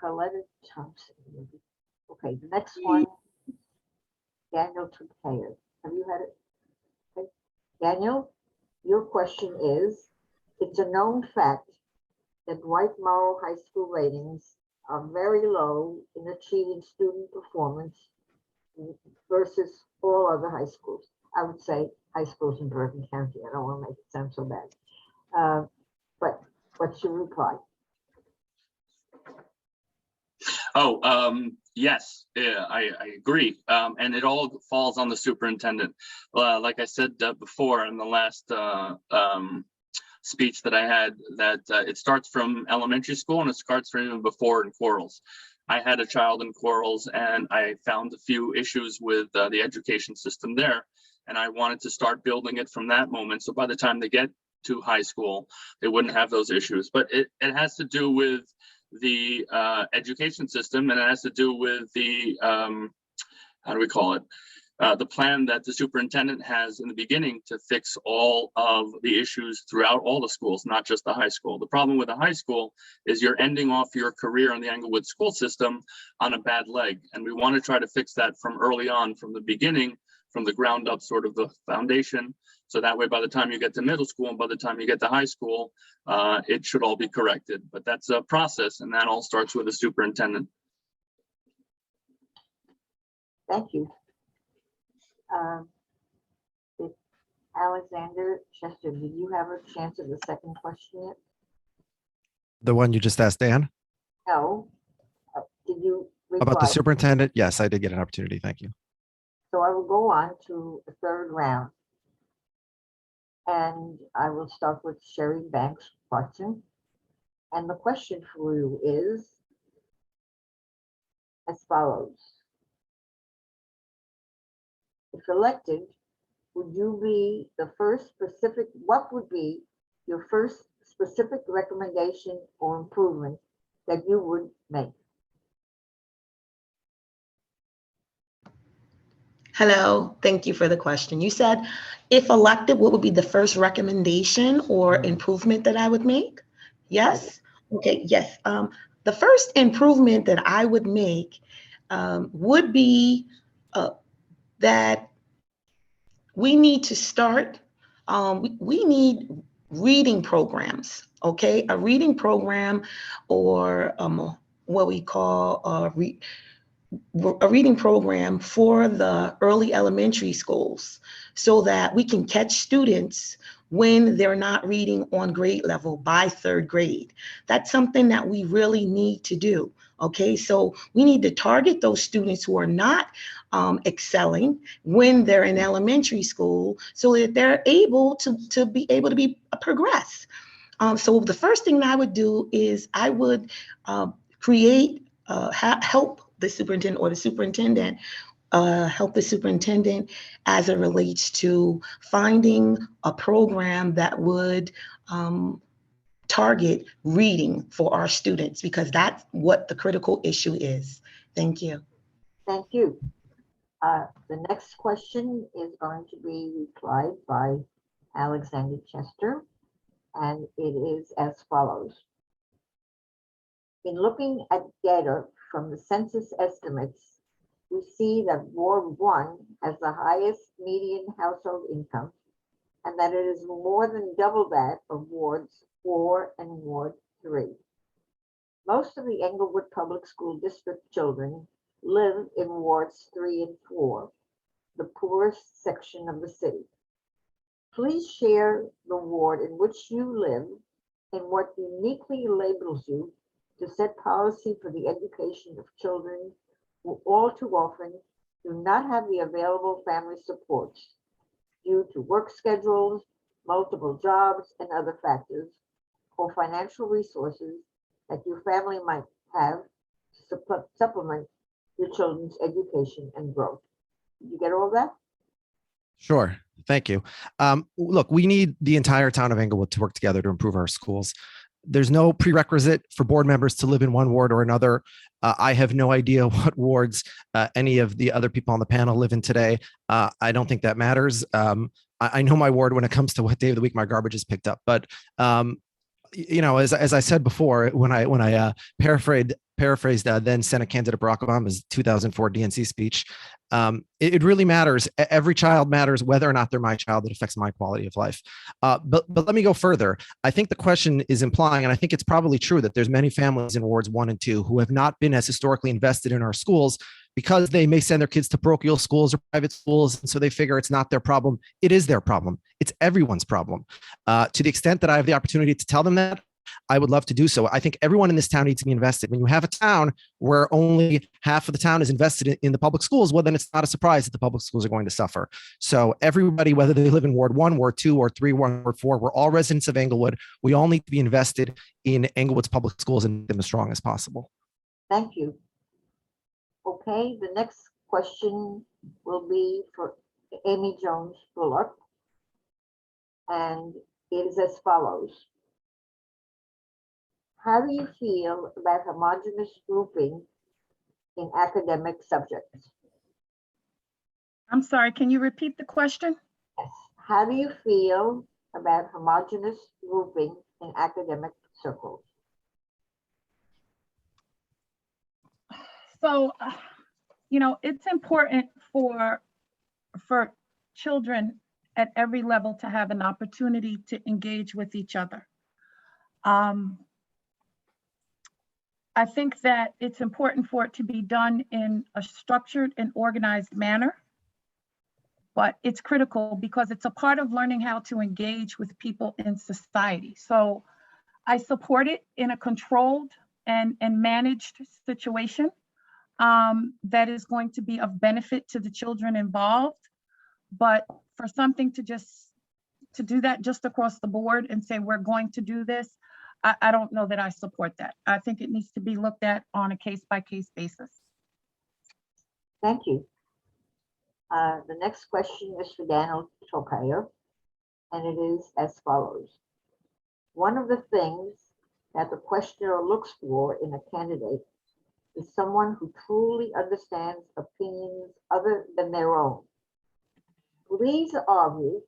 Coletta Thompson. Okay, the next one, Daniel Tukaya. Have you had it? Okay. Daniel, your question is, it's a known fact that Dwight Morrow High School ratings are very low in achieving student performance versus all other high schools. I would say high schools in Bergen County. I don't want to make it sound so bad. But what's your reply? Yes, yeah, I agree. And it all falls on the superintendent. Like I said before in the last speech that I had, that it starts from elementary school and it starts from even before in Quarles. I had a child in Quarles and I found a few issues with the education system there. And I wanted to start building it from that moment. So by the time they get to high school, they wouldn't have those issues. But it has to do with the education system, and it has to do with the, how do we call it? The plan that the superintendent has in the beginning to fix all of the issues throughout all the schools, not just the high school. The problem with the high school is you're ending off your career in the Englewood school system on a bad leg. And we want to try to fix that from early on, from the beginning, from the ground up, sort of the foundation. So that way, by the time you get to middle school and by the time you get to high school, it should all be corrected. But that's a process, and that all starts with the superintendent. Thank you. Alexander Chester, did you have a chance at the second question yet? The one you just asked, Dan? No. Did you reply? About the superintendent? Yes, I did get an opportunity. Thank you. So I will go on to the third round. And I will start with Sherry Banks Watson. And the question for you is as follows. If elected, would you be the first specific, what would be your first specific recommendation or improvement that you would make? Hello, thank you for the question. You said, if elected, what would be the first recommendation or improvement that I would make? Yes? Okay, yes. The first improvement that I would make would be that we need to start, we need reading programs, okay? A reading program, or what we call a reading program for the early elementary schools, so that we can catch students when they're not reading on grade level by third grade. That's something that we really need to do. Okay, so we need to target those students who are not excelling when they're in elementary school, so that they're able to be progress. So the first thing that I would do is I would create, help the superintendent, or the superintendent help the superintendent as it relates to finding a program that would target reading for our students, because that's what the critical issue is. Thank you. Thank you. The next question is going to be replied by Alexander Chester, and it is as follows. In looking at data from the census estimates, we see that Ward 1 has the highest median household income, and that it is more than double that of Wards 4 and Ward 3. Most of the Englewood Public School District children live in Wards 3 and 4, the poorest section of the city. Please share the ward in which you live and what uniquely labels you to set policy for the education of children who all too often do not have the available family supports due to work schedules, multiple jobs, and other factors, or financial resources that your family might have to supplement your children's education and growth. Did you get all that? Sure. Thank you. Look, we need the entire town of Englewood to work together to improve our schools. There's no prerequisite for board members to live in one ward or another. I have no idea what wards any of the other people on the panel live in today. I don't think that matters. I know my ward when it comes to what day of the week my garbage is picked up. But you know, as I said before, when I paraphrased then Senate candidate Barack Obama's 2004 DNC speech, it really matters. Every child matters, whether or not they're my child. It affects my quality of life. But let me go further. I think the question is implying, and I think it's probably true, that there's many families in wards 1 and 2 who have not been as historically invested in our schools because they may send their kids to parochial schools or private schools, and so they figure it's not their problem. It is their problem. It's everyone's problem. To the extent that I have the opportunity to tell them that, I would love to do so. I think everyone in this town needs to be invested. When you have a town where only half of the town is invested in the public schools, well, then it's not a surprise that the public schools are going to suffer. So everybody, whether they live in Ward 1, Ward 2, Ward 3, Ward 4, we're all residents of Englewood. We all need to be invested in Englewood's public schools and make them as strong as possible. Thank you. Okay, the next question will be for Amy Jones Bullock, and it is as follows. How do you feel about homogeneous grouping in academic subjects? I'm sorry, can you repeat the question? Yes. How do you feel about homogeneous grouping in academic circles? So, you know, it's important for children at every level to have an opportunity to engage with each other. I think that it's important for it to be done in a structured and organized manner, but it's critical because it's a part of learning how to engage with people in society. So I support it in a controlled and managed situation that is going to be of benefit to the children involved. But for something to do that just across the board and say, we're going to do this, I don't know that I support that. I think it needs to be looked at on a case-by-case basis. Thank you. The next question is for Daniel Tokayer, and it is as follows. One of the things that the questioner looks for in a candidate is someone who truly understands opinions other than their own. Please argue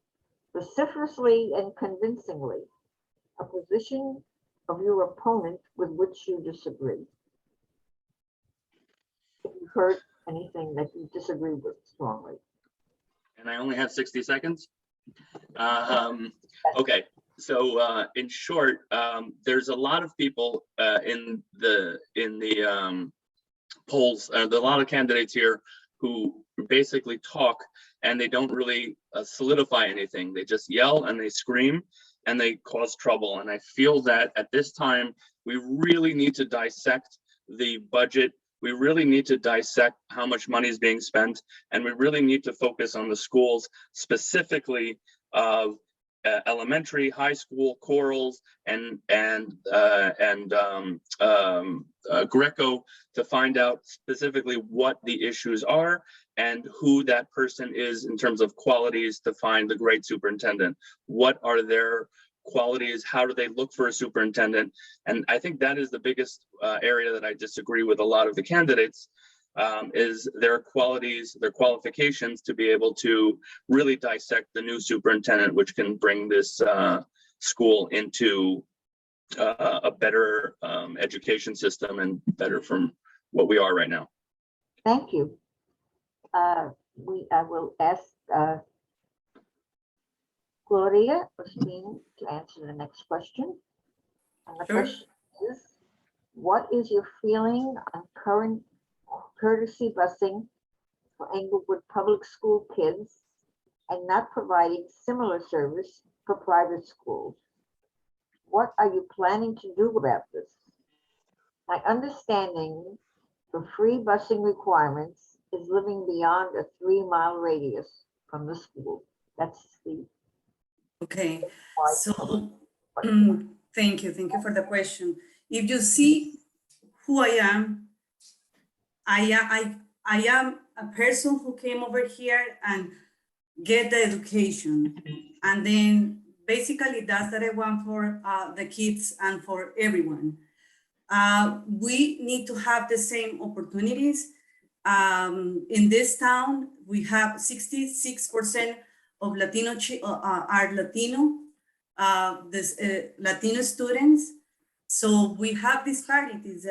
vociferously and convincingly a position of your opponent with which you disagree. If you heard anything that you disagree with strongly. And I only have 60 seconds. Okay, so in short, there's a lot of people in the polls, there are a lot of candidates here who basically talk and they don't really solidify anything. They just yell and they scream and they cause trouble. And I feel that at this time, we really need to dissect the budget. We really need to dissect how much money is being spent. And we really need to focus on the schools, specifically of elementary, high school, chorals, and Greco, to find out specifically what the issues are and who that person is in terms of qualities to find the great superintendent. What are their qualities? How do they look for a superintendent? And I think that is the biggest area that I disagree with a lot of the candidates, is their qualities, their qualifications to be able to really dissect the new superintendent, which can bring this school into a better education system and better from what we are right now. Thank you. I will ask Gloria Ospina to answer the next question. And the Sure. question is, what is your feeling on current courtesy busing for Englewood public school kids and not providing similar service for private schools? What are you planning to do about this? My understanding for free busing requirements is living beyond a 3-mile radius from the school. That's the Okay, why. so thank you for the question. If you see who I am, I am a person who came over here and get the education, and then basically that's what I want for the kids and for everyone. We need to have the same opportunities. In this town, we have 66% of are Latino, Latino students. So we have disparities.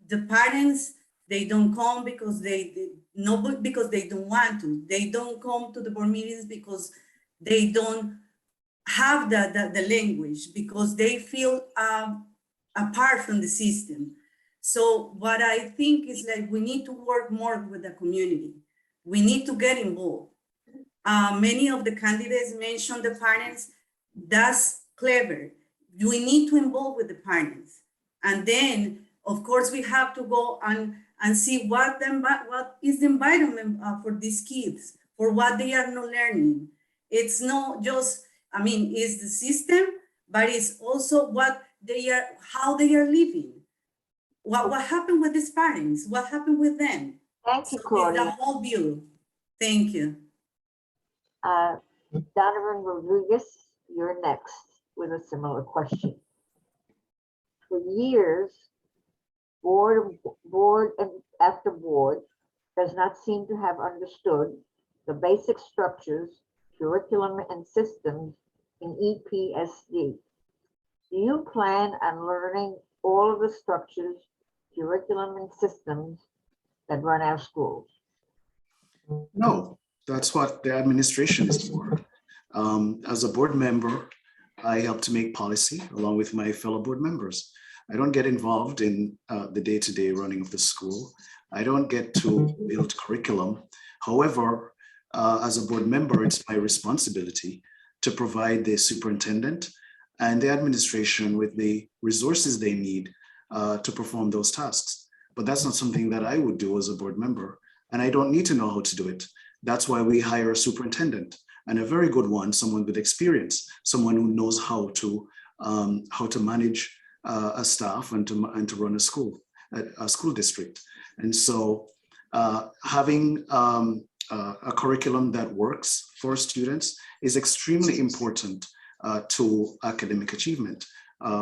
The parents, they don't come because because they don't want to. They don't come to the board meetings because they don't have the language, because they feel apart from the system. So what I think is like we need to work more with the community. We need to get involved. Many of the candidates mentioned the parents. That's clever. We need to involve with the parents. And then, of course, we have to go and see what is the environment for these kids, for what they are not learning. It's not just, I mean, it's the system, but it's also what they are, how they are living. What happened with these parents? What happened with them? Thank you, So it's the Claudia. whole view. Thank you. Donovan Rodriguez, you're next with a similar question. For years, board and after board does not seem to have understood the basic structures, curriculum, and systems in EPSD. Do you plan on learning all of the structures, curriculum, and systems that run our schools? No, that's what the administration is for. As a board member, I help to make policy along with my fellow board members. I don't get involved in the day-to-day running of the school. I don't get to build curriculum. However, as a board member, it's my responsibility to provide the superintendent and the administration with the resources they need to perform those tasks. But that's not something that I would do as a board member, and I don't need to know how to do it. That's why we hire a superintendent, and a very good one, someone with experience, someone who knows how to manage a staff and to run a school district. And so having a curriculum that works for students is extremely important to academic achievement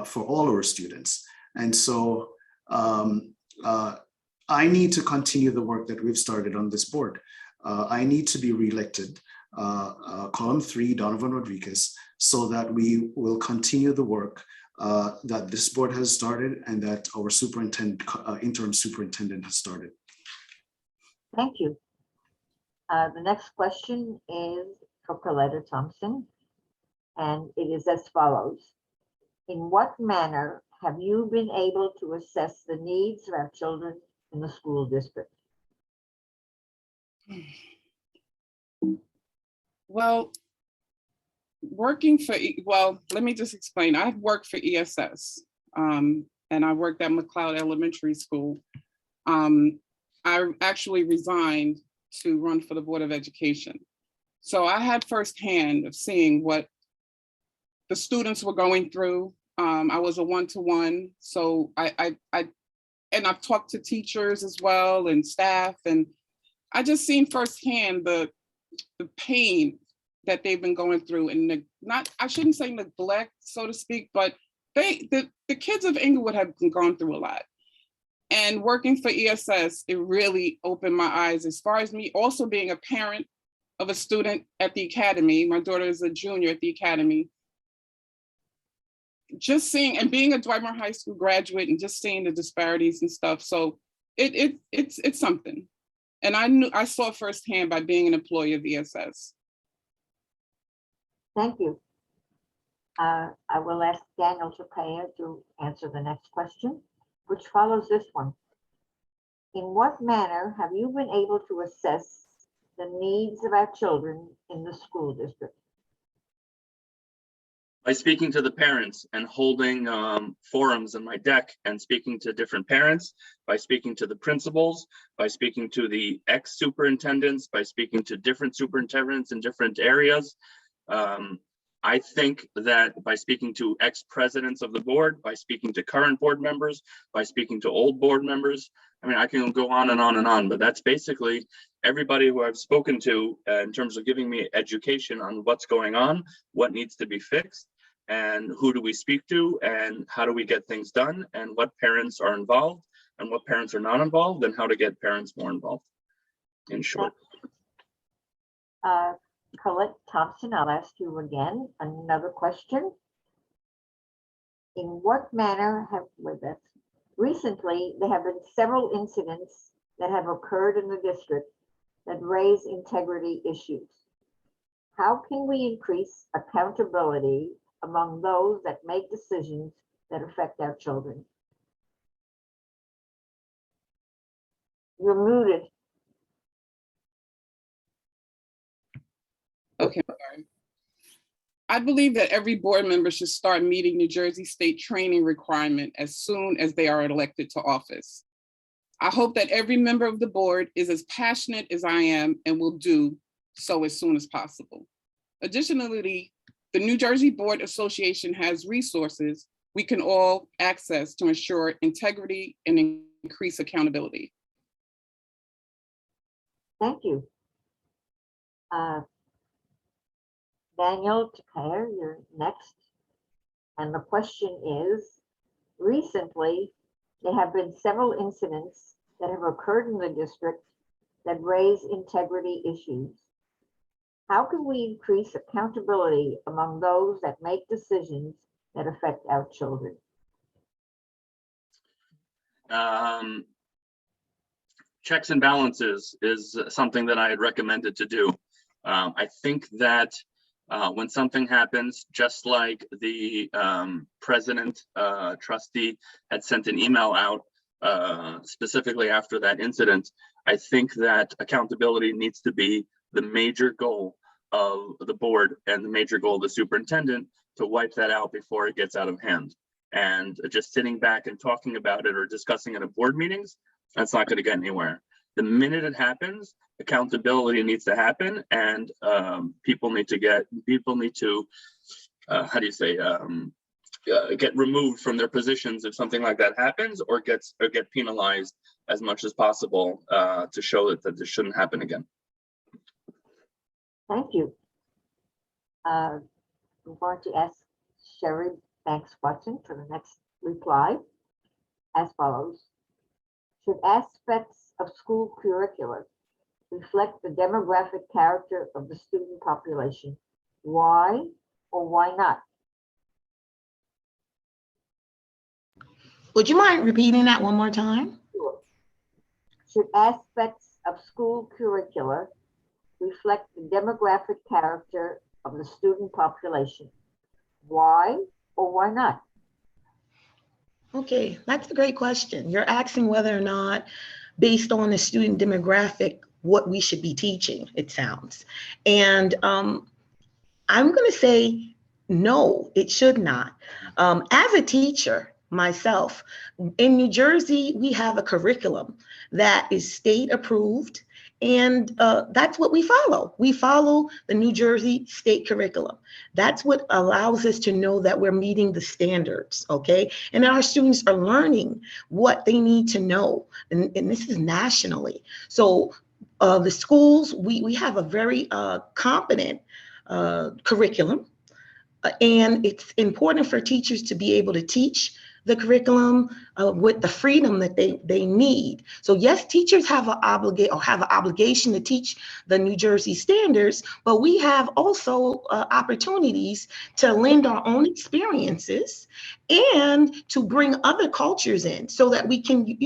for all our students. And so I need to continue the work that we've started on this board. I need to be reelected, column 3, Donovan Rodriguez, so that we will continue the work that this board has started and that our interim superintendent has started. Thank you. The next question is for Coletta Thompson, and it is as follows. In what manner have you been able to assess the needs of our children in the school district? Well, let me just explain. I've worked for ESS, and I worked at McLeod Elementary School. I actually resigned to run for the Board of Education. So I had firsthand of seeing what the students were going through. I was a one-to-one, so I've talked to teachers as well and staff, and I just seen firsthand the pain that they've been going through, and I shouldn't say neglect, so to speak, but the kids of Englewood have gone through a lot. And working for ESS, it really opened my eyes as far as me also being a parent of a student at the academy. My daughter is a junior at the academy. Just seeing and being a Dwight Moore High School graduate and just seeing the disparities and stuff. So it's something. And I saw firsthand by being an employee of ESS. Thank you. I will ask Daniel Chapea to answer the next question, which follows this one. In what manner have you been able to assess the needs of our children in the school district? By speaking to the parents and holding forums in my deck and speaking to different parents, by speaking to the principals, by speaking to the ex-superintendents, by speaking to different superintendents in different areas. I think that by speaking to ex-presidents of the board, by speaking to current board members, by speaking to old board members, I mean, I can go on and on and on, but that's basically everybody who I've spoken to in terms of giving me education on what's going on, what needs to be fixed, and who do we speak to, and how do we get things done, and what parents are involved, and what parents are not involved, and how to get parents more involved, in short. Colette Thompson, I'll ask you again another question. In what manner recently, there have been several incidents that have occurred in the district that raise integrity issues. How can we increase accountability among those that make decisions that affect our children? You're muted. Okay, sorry. I believe that every board member should start meeting New Jersey state training requirement as soon as they are elected to office. I hope that every member of the board is as passionate as I am and will do so as soon as possible. Additionally, the New Jersey Board Association has resources we can all access to ensure integrity and increase accountability. Thank you. Daniel Takaya, you're next. And the question is, recently, there have been several incidents that have occurred in the district that raise integrity issues. How can we increase accountability among those that make decisions that affect our children? Checks and balances is something that I had recommended to do. I think that when something happens, just like the president trustee had sent an email out specifically after that incident, I think that accountability needs to be the major goal of the board and the major goal of the superintendent to wipe that out before it gets out of hand. And just sitting back and talking about it or discussing it at board meetings, that's not going to get anywhere. The minute it happens, accountability needs to happen, and people need to get removed from their positions if something like that happens, or get penalized as much as possible to show that this shouldn't happen again. Thank you. I'm going to ask Sherry Banks Watson for the next reply as follows. Should aspects of school curricula reflect the demographic character of the student population? Why or why not? Would you mind repeating that one more time? Sure. Should aspects of school curricula reflect the demographic character of the student population? Why or why not? Okay, that's a great question. You're asking whether or not, based on the student demographic, what we should be teaching, it sounds. And I'm going to say no, it should not. As a teacher myself, in New Jersey, we have a curriculum that is state approved, and that's what we follow. We follow the New Jersey state curriculum. That's what allows us to know that we're meeting the standards, okay? And our students are learning what they need to know, and this is nationally. So the schools, we have a very competent curriculum, and it's important for teachers to be able to teach the curriculum with the freedom that they need. So yes, teachers have an obligation to teach the New Jersey standards, but we have also opportunities to lend our own experiences and to bring other cultures in so that we can,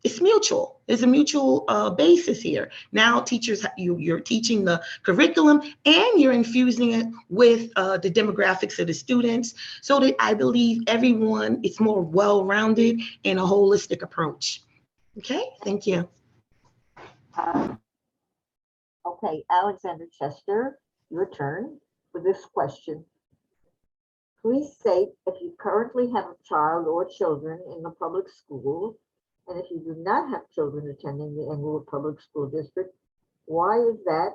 it's mutual. There's a mutual basis here. Now teachers, you're teaching the curriculum and you're infusing it with the demographics of the students, so that I believe everyone is more well-rounded in a holistic approach. Okay, thank you. Okay, Alexander Chester, your turn for this question. Please state if you currently have a child or children in the public school, and if you do not have children attending the Englewood Public School District, why is that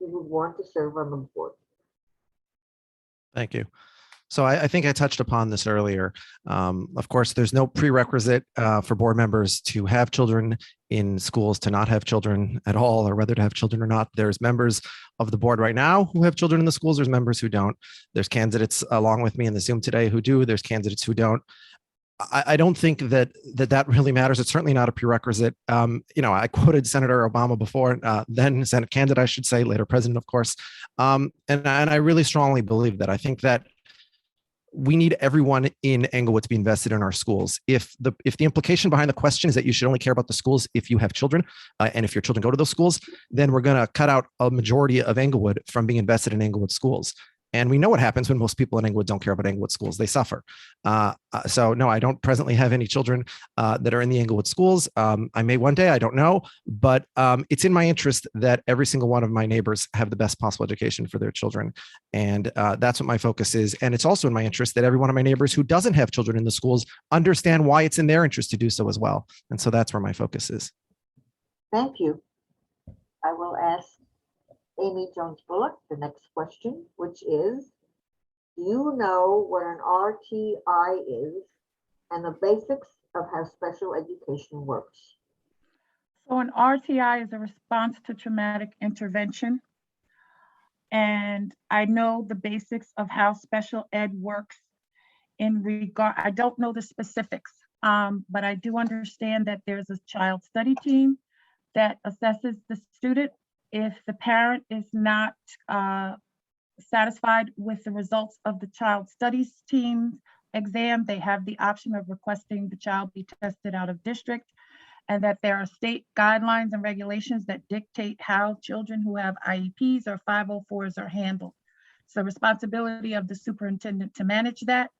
you would want to serve on the board? Thank you. So I think I touched upon this earlier. Of course, there's no prerequisite for board members to have children in schools, to not have children at all, or whether to have children or not. There's members of the board right now who have children in the schools. There's members who don't. There's candidates along with me in the Zoom today who do. There's candidates who don't. I don't think that really matters. It's certainly not a prerequisite. I quoted Senator Obama before, then Senate candidate, I should say, later president, of course. And I really strongly believe that. I think that we need everyone in Englewood to be invested in our schools. If the implication behind the question is that you should only care about the schools if you have children, and if your children go to those schools, then we're going to cut out a majority of Englewood from being invested in Englewood schools. And we know what happens when most people in Englewood don't care about Englewood schools. They suffer. So no, I don't presently have any children that are in the Englewood schools. I may one day, I don't know, but it's in my interest that every single one of my neighbors have the best possible education for their children. And that's what my focus is. And it's also in my interest that every one of my neighbors who doesn't have children in the schools understand why it's in their interest to do so as well. And so that's where my focus is. Thank you. I will ask Amy Jones Bullock the next question, which is, do you know what an RTI is and the basics of how special education works? So an RTI is a response to traumatic intervention. And I know the basics of how special ed works in regard, I don't know the specifics, but I do understand that there's a child study team that assesses the student. If the parent is not satisfied with the results of the child studies team exam, they have the option of requesting the child be tested out of district, and that there are state guidelines and regulations that dictate how children who have IEPs or 504s are handled. It's the responsibility of the superintendent to manage that.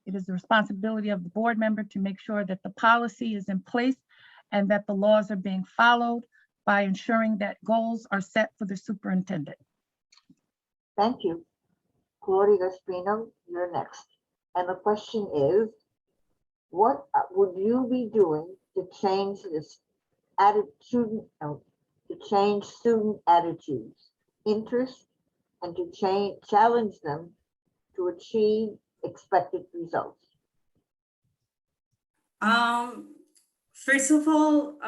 It is the responsibility of the board member to make sure that the policy is in place and that the laws are being followed by ensuring that goals are set for the superintendent. Thank you. Claudia Spino, you're next. And the question is, what would you be doing to change this attitude, to change student attitudes, interests, and to challenge them to achieve expected results? First of all,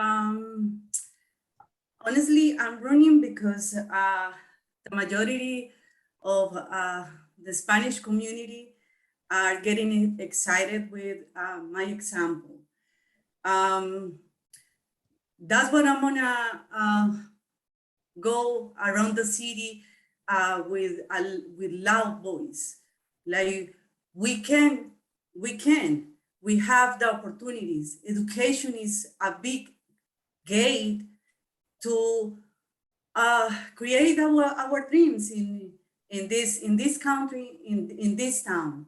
honestly, I'm running because the majority of the Spanish community are getting excited with my example. That's what I'm gonna go around the city with loud voice. Like we have the opportunities. Education is a big gate to create our dreams in this country, in this town.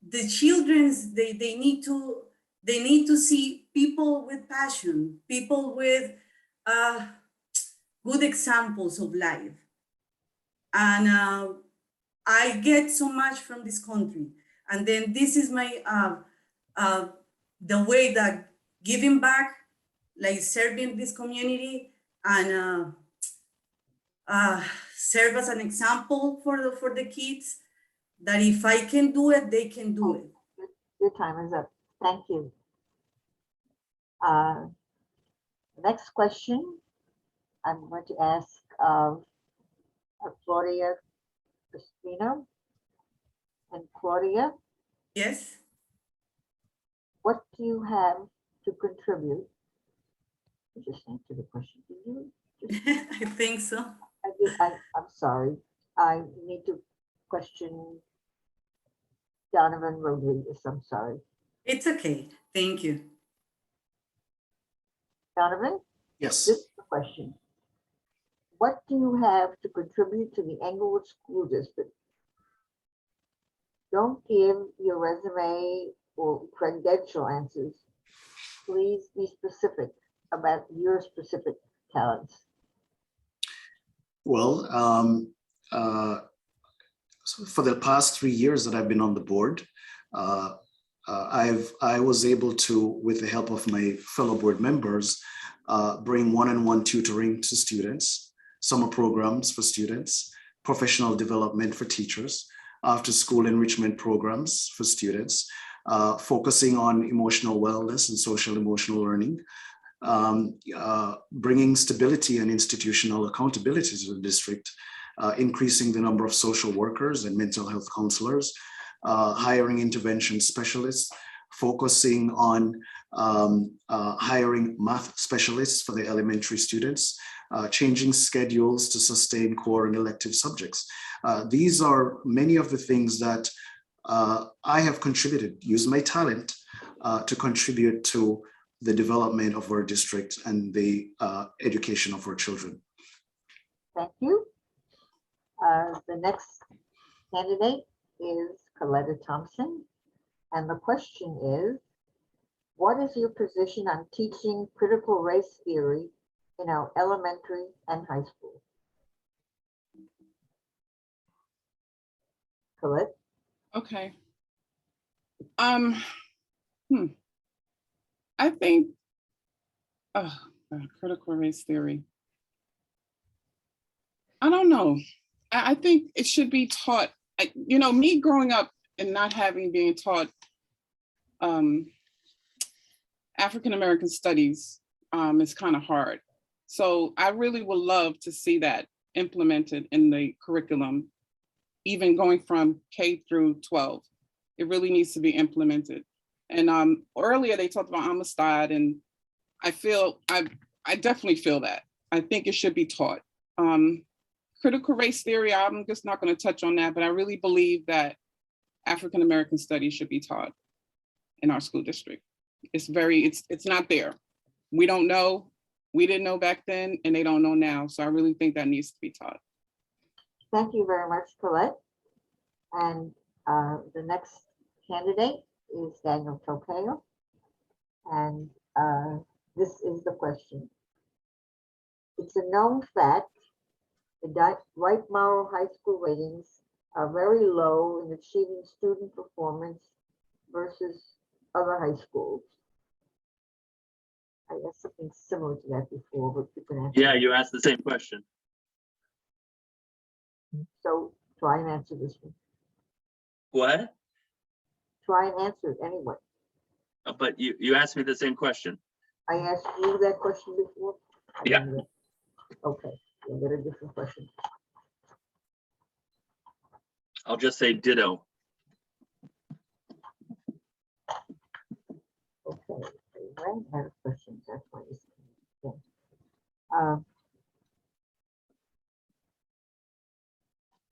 The children, they need to see people with passion, people with good examples of life. And I get so much from this country. And then this is my the way that giving back, like serving this community and serve as an example for the kids, that if I can do it, they can do it. Your time is up. Thank you. Next question, I'm going to ask Claudia Espino. And Claudia? Yes? What do you have to contribute? You just answered the question. Did you? I think so. I'm sorry. I need to question Donovan Rodriguez. I'm sorry. It's okay. Thank you. Donovan? Yes. This is the question. What do you have to contribute to the Englewood School District? Don't give your resume or credential answers. Please be specific about your specific talents. Well, So for the past 3 years that I've been on the board, I was able to, with the help of my fellow board members, bring one-on-one tutoring to students, summer programs for students, professional development for teachers, after-school enrichment programs for students, focusing on emotional wellness and social emotional learning, bringing stability and institutional accountability to the district, increasing the number of social workers and mental health counselors, hiring intervention specialists, focusing on hiring math specialists for the elementary students, changing schedules to sustain core and elective subjects. These are many of the things that I have contributed, use my talent to contribute to the development of our district and the education of our children. Thank you. The next candidate is Coletta Thompson. And the question is, what is your position on teaching critical race theory in our elementary and high school? Colette? Okay. I think critical race theory. I don't know. I think it should be taught. You know, me growing up and not having been taught African American studies is kind of hard. So I really would love to see that implemented in the curriculum, even going from K through 12. It really needs to be implemented. And earlier they talked about Amistad, and I definitely feel that. I think it should be taught. Critical race theory, I'm just not going to touch on that, but I really believe that African American studies should be taught in our school district. It's not there. We don't know. We didn't know back then, and they don't know now. So I really think that needs to be taught. Thank you very much, Colette. And the next candidate is Daniel Tokeo. And this is the question. It's a known fact the Dwight Morrow High School ratings are very low in achieving student performance versus other high schools. I asked something similar to that before, but you can answer. Yeah, you asked the same question. So try and answer this one. What? Try and answer it anyway. But you asked me the same question. I asked you that question before? Yeah. Okay, we'll get a different question. I'll just say ditto. Okay, I ran out of questions, that's why it's.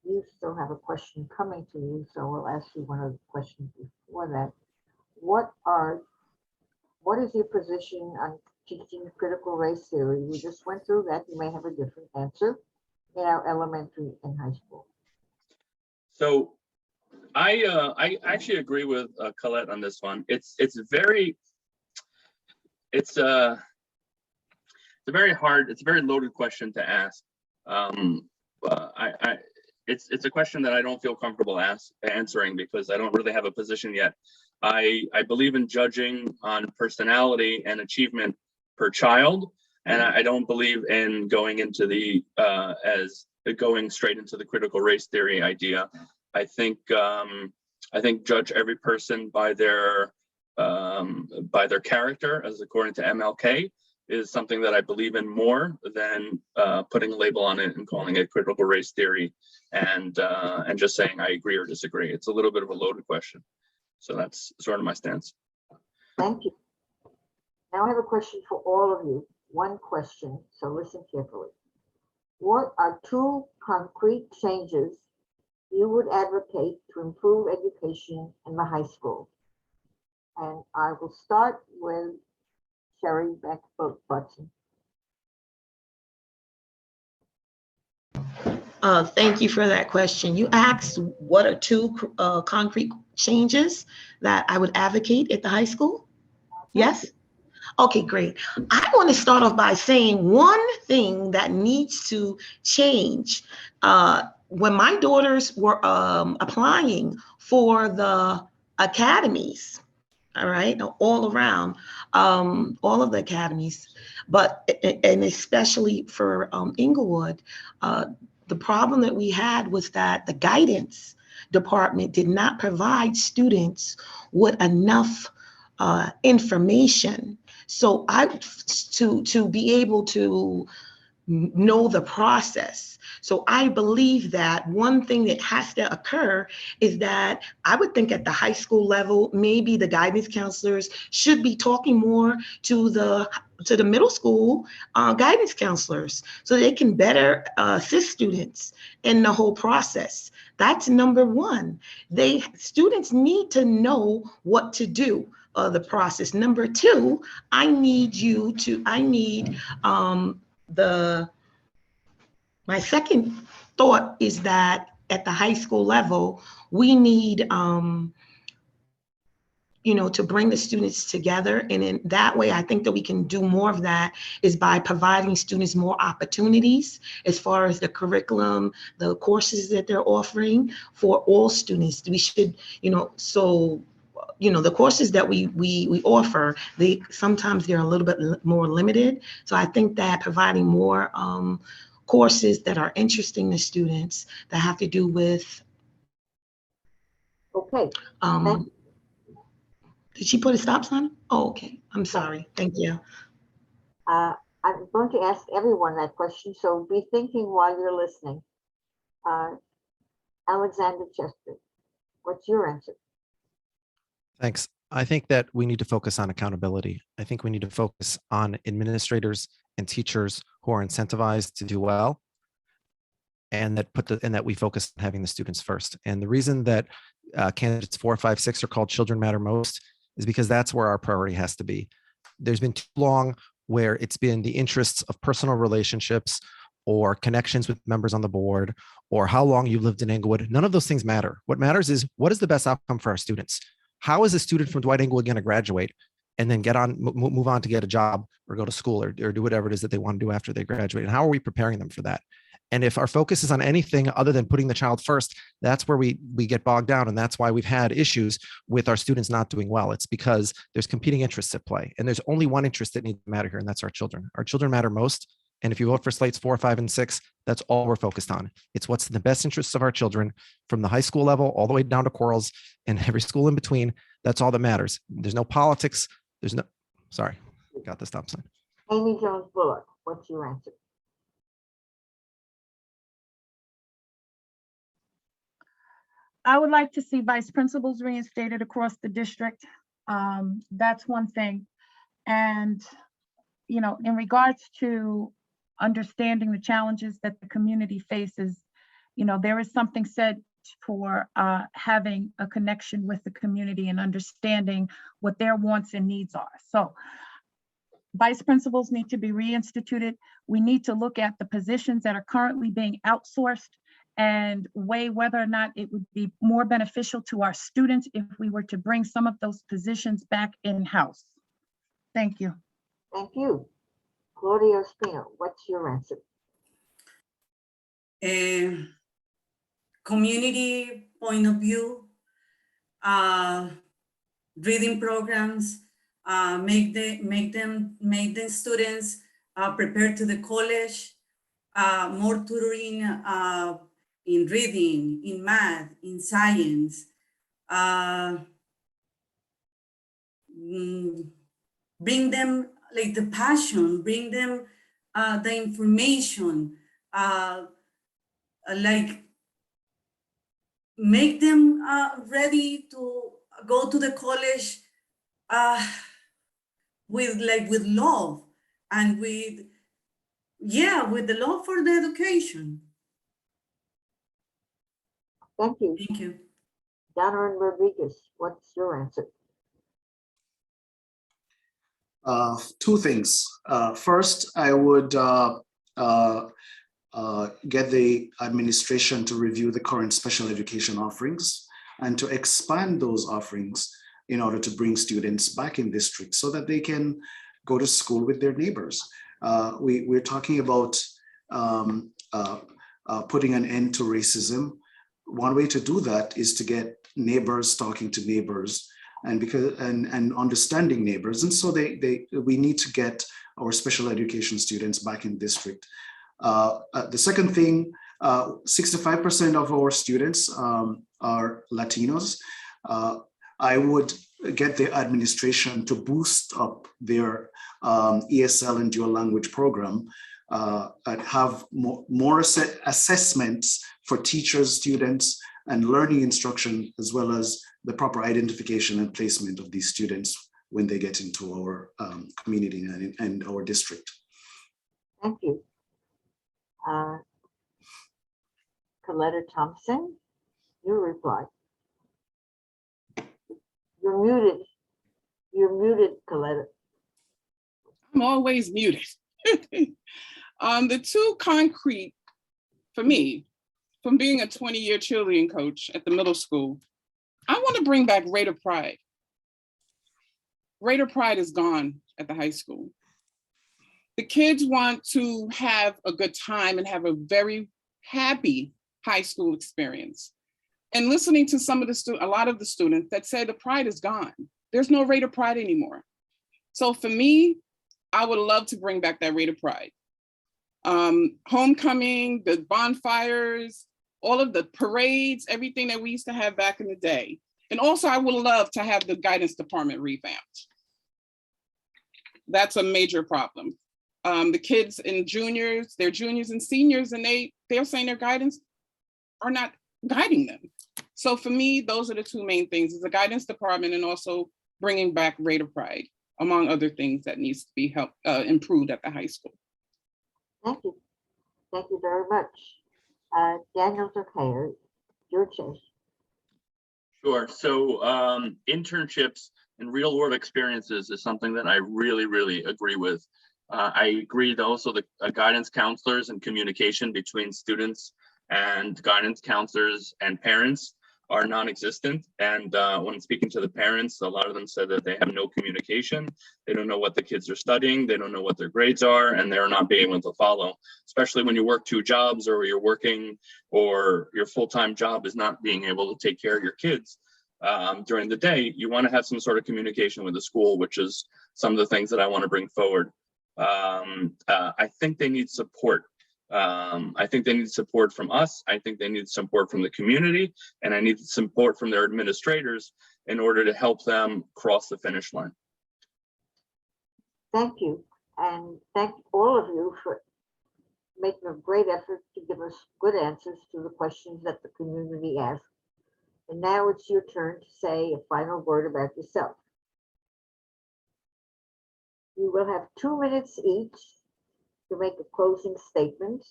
You still have a question coming to you, so we'll ask you one of the questions before that. What is your position on teaching critical race theory? We just went through that. You may have a different answer in our elementary and high school. So I actually agree with Colette on this one. It's a very loaded question to ask. It's a question that I don't feel comfortable answering because I don't really have a position yet. I believe in judging on personality and achievement per child, and I don't believe in going into going straight into the critical race theory idea. I think judge every person by their character, as according to MLK, is something that I believe in more than putting a label on it and calling it critical race theory and just saying I agree or disagree. It's a little bit of a loaded question. So that's sort of my stance. Thank you. Now I have a question for all of you. One question, so listen carefully. What are 2 concrete changes you would advocate to improve education in the high school? And I will start with Sherry Beck-Butson. Thank you for that question. You asked what are 2 concrete changes that I would advocate at the high school? Yes? Okay, great. I want to start off by saying one thing that needs to change when my daughters were applying for the academies, all right, all around, all of the academies, but and especially for Englewood, the problem that we had was that the guidance department did not provide students with enough information. So to be able to know the process. So I believe that one thing that has to occur is that I would think at the high school level, maybe the guidance counselors should be talking more to the middle school guidance counselors so they can better assist students in the whole process. That's number one. Students need to know what to do. The process. Number two, I need my second thought is that at the high school level, we need, to bring the students together. And in that way, I think that we can do more of that is by providing students more opportunities as far as the curriculum, the courses that they're offering for all students. We should, the courses that we offer, sometimes they're a little bit more limited. So I think that providing more courses that are interesting to students that have to do with. Okay. Did she put a stop sign? Oh, okay. I'm sorry. Thank you. I'm going to ask everyone that question, so be thinking while you're listening. Alexander Chester, what's your answer? Thanks. I think that we need to focus on accountability. I think we need to focus on administrators and teachers who are incentivized to do well, and that we focus on having the students first. And the reason that candidates 4, 5, 6 are called Children Matter Most is because that's where our priority has to be. There's been too long where it's been the interests of personal relationships or connections with members on the board or how long you've lived in Englewood. None of those things matter. What matters is what is the best outcome for our students? How is a student from Dwight Englewood going to graduate and then move on to get a job or go to school or do whatever it is that they want to do after they graduate? And how are we preparing them for that? And if our focus is on anything other than putting the child first, that's where we get bogged down. And that's why we've had issues with our students not doing well. It's because there's competing interests at play. And there's only one interest that needs to matter here, and that's our children. Our children matter most. And if you vote for slates 4, 5, and 6, that's all we're focused on. It's what's in the best interests of our children from the high school level all the way down to Corals and every school in between. That's all that matters. There's no politics. Sorry, got the stop sign. Amy Jones Bullock, what's your answer? I would like to see vice principals reinstated across the district. That's one thing. And, in regards to understanding the challenges that the community faces, there is something said for having a connection with the community and understanding what their wants and needs are. So vice principals need to be reinstituted. We need to look at the positions that are currently being outsourced and weigh whether or not it would be more beneficial to our students if we were to bring some of those positions back in-house. Thank you. Thank you. Claudia Espino, what's your answer? Community point of view, reading programs, make the students prepare to the college, more tutoring in reading, in math, in science, bring them like the passion, bring them the information, like make them ready to go to the college with love and with the love for the education. Thank you. Thank you. Donovan Rodriguez, what's your answer? Two things. First, I would get the administration to review the current special education offerings and to expand those offerings in order to bring students back in district so that they can go to school with their neighbors. We're talking about putting an end to racism. One way to do that is to get neighbors talking to neighbors and understanding neighbors. And so we need to get our special education students back in district. The second thing, 65% of our students are Latinos. I would get the administration to boost up their ESL and dual language program and have more assessments for teachers, students, and learning instruction, as well as the proper identification and placement of these students when they get into our community and our district. Thank you. Coletta Thompson, your reply. You're muted. You're muted, Coletta. I'm always muted. The two concrete, for me, from being a 20-year cheerleading coach at the middle school, I want to bring back Rate of Pride. Rate of Pride is gone at the high school. The kids want to have a good time and have a very happy high school experience. And listening to a lot of the students that say the pride is gone. There's no Rate of Pride anymore. So for me, I would love to bring back that Rate of Pride. Homecoming, the bonfires, all of the parades, everything that we used to have back in the day. And also I would love to have the guidance department revamped. That's a major problem. The kids and juniors, they're juniors and seniors, and they're saying their guidance are not guiding them. So for me, those are the two main things, is the guidance department and also bringing back Rate of Pride, among other things that needs to be improved at the high school. Thank you. Thank you very much. Daniel Zucchero, your choice. Sure. So internships and real world experiences is something that I really, really agree with. I agree that also the guidance counselors and communication between students and guidance counselors and parents are non-existent. And when speaking to the parents, a lot of them said that they have no communication. They don't know what the kids are studying. They don't know what their grades are, and they're not being able to follow, especially when you work two jobs or you're working or your full-time job is not being able to take care of your kids during the day. You want to have some sort of communication with the school, which is some of the things that I want to bring forward. I think they need support. I think they need support from us. I think they need support from the community, and I need support from their administrators in order to help them cross the finish line. Thank you. And thank all of you for making a great effort to give us good answers to the questions that the community asked. And now it's your turn to say a final word about yourself. You will have 2 minutes each to make a closing statement,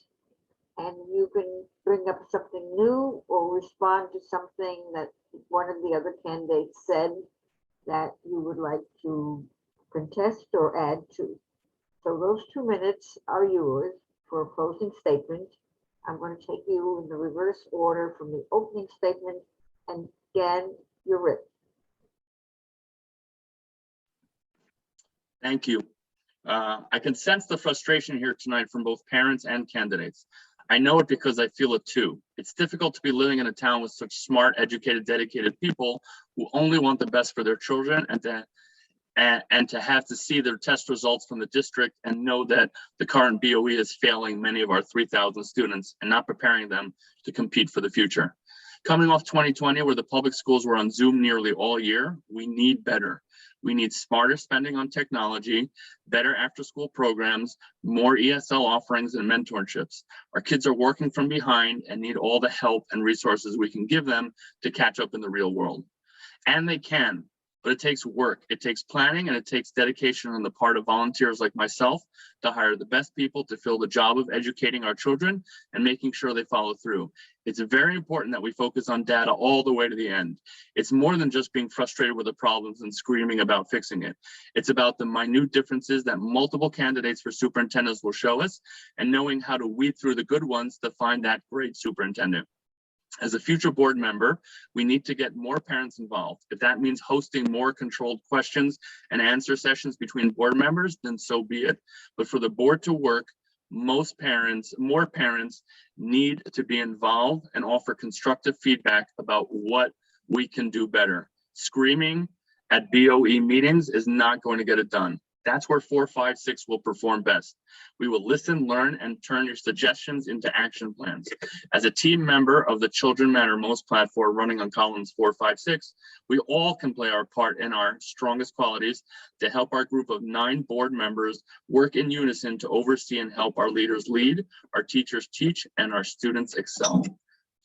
and you can bring up something new or respond to something that one of the other candidates said that you would like to contest or add to. So those 2 minutes are yours for a closing statement. I'm going to take you in the reverse order from the opening statement, and again, you're written. Thank you. I can sense the frustration here tonight from both parents and candidates. I know it because I feel it too. It's difficult to be living in a town with such smart, educated, dedicated people who only want the best for their children, and to have to see their test results from the district and know that the current BOE is failing many of our 3,000 students and not preparing them to compete for the future. Coming off 2020, where the public schools were on Zoom nearly all year, we need better. We need smarter spending on technology, better after-school programs, more ESL offerings and mentorships. Our kids are working from behind and need all the help and resources we can give them to catch up in the real world. And they can, but it takes work. It takes planning, and it takes dedication on the part of volunteers like myself to hire the best people to fill the job of educating our children and making sure they follow through. It's very important that we focus on data all the way to the end. It's more than just being frustrated with the problems and screaming about fixing it. It's about the minute differences that multiple candidates for superintendents will show us, and knowing how to weed through the good ones to find that great superintendent. As a future board member, we need to get more parents involved. If that means hosting more controlled questions and answer sessions between board members, then so be it. But for the board to work, more parents need to be involved and offer constructive feedback about what we can do better. Screaming at BOE meetings is not going to get it done. That's where 4, 5, 6 will perform best. We will listen, learn, and turn your suggestions into action plans. As a team member of the Children Matter Most platform running on columns 4, 5, 6, we all can play our part in our strongest qualities to help our group of 9 board members work in unison to oversee and help our leaders lead, our teachers teach, and our students excel.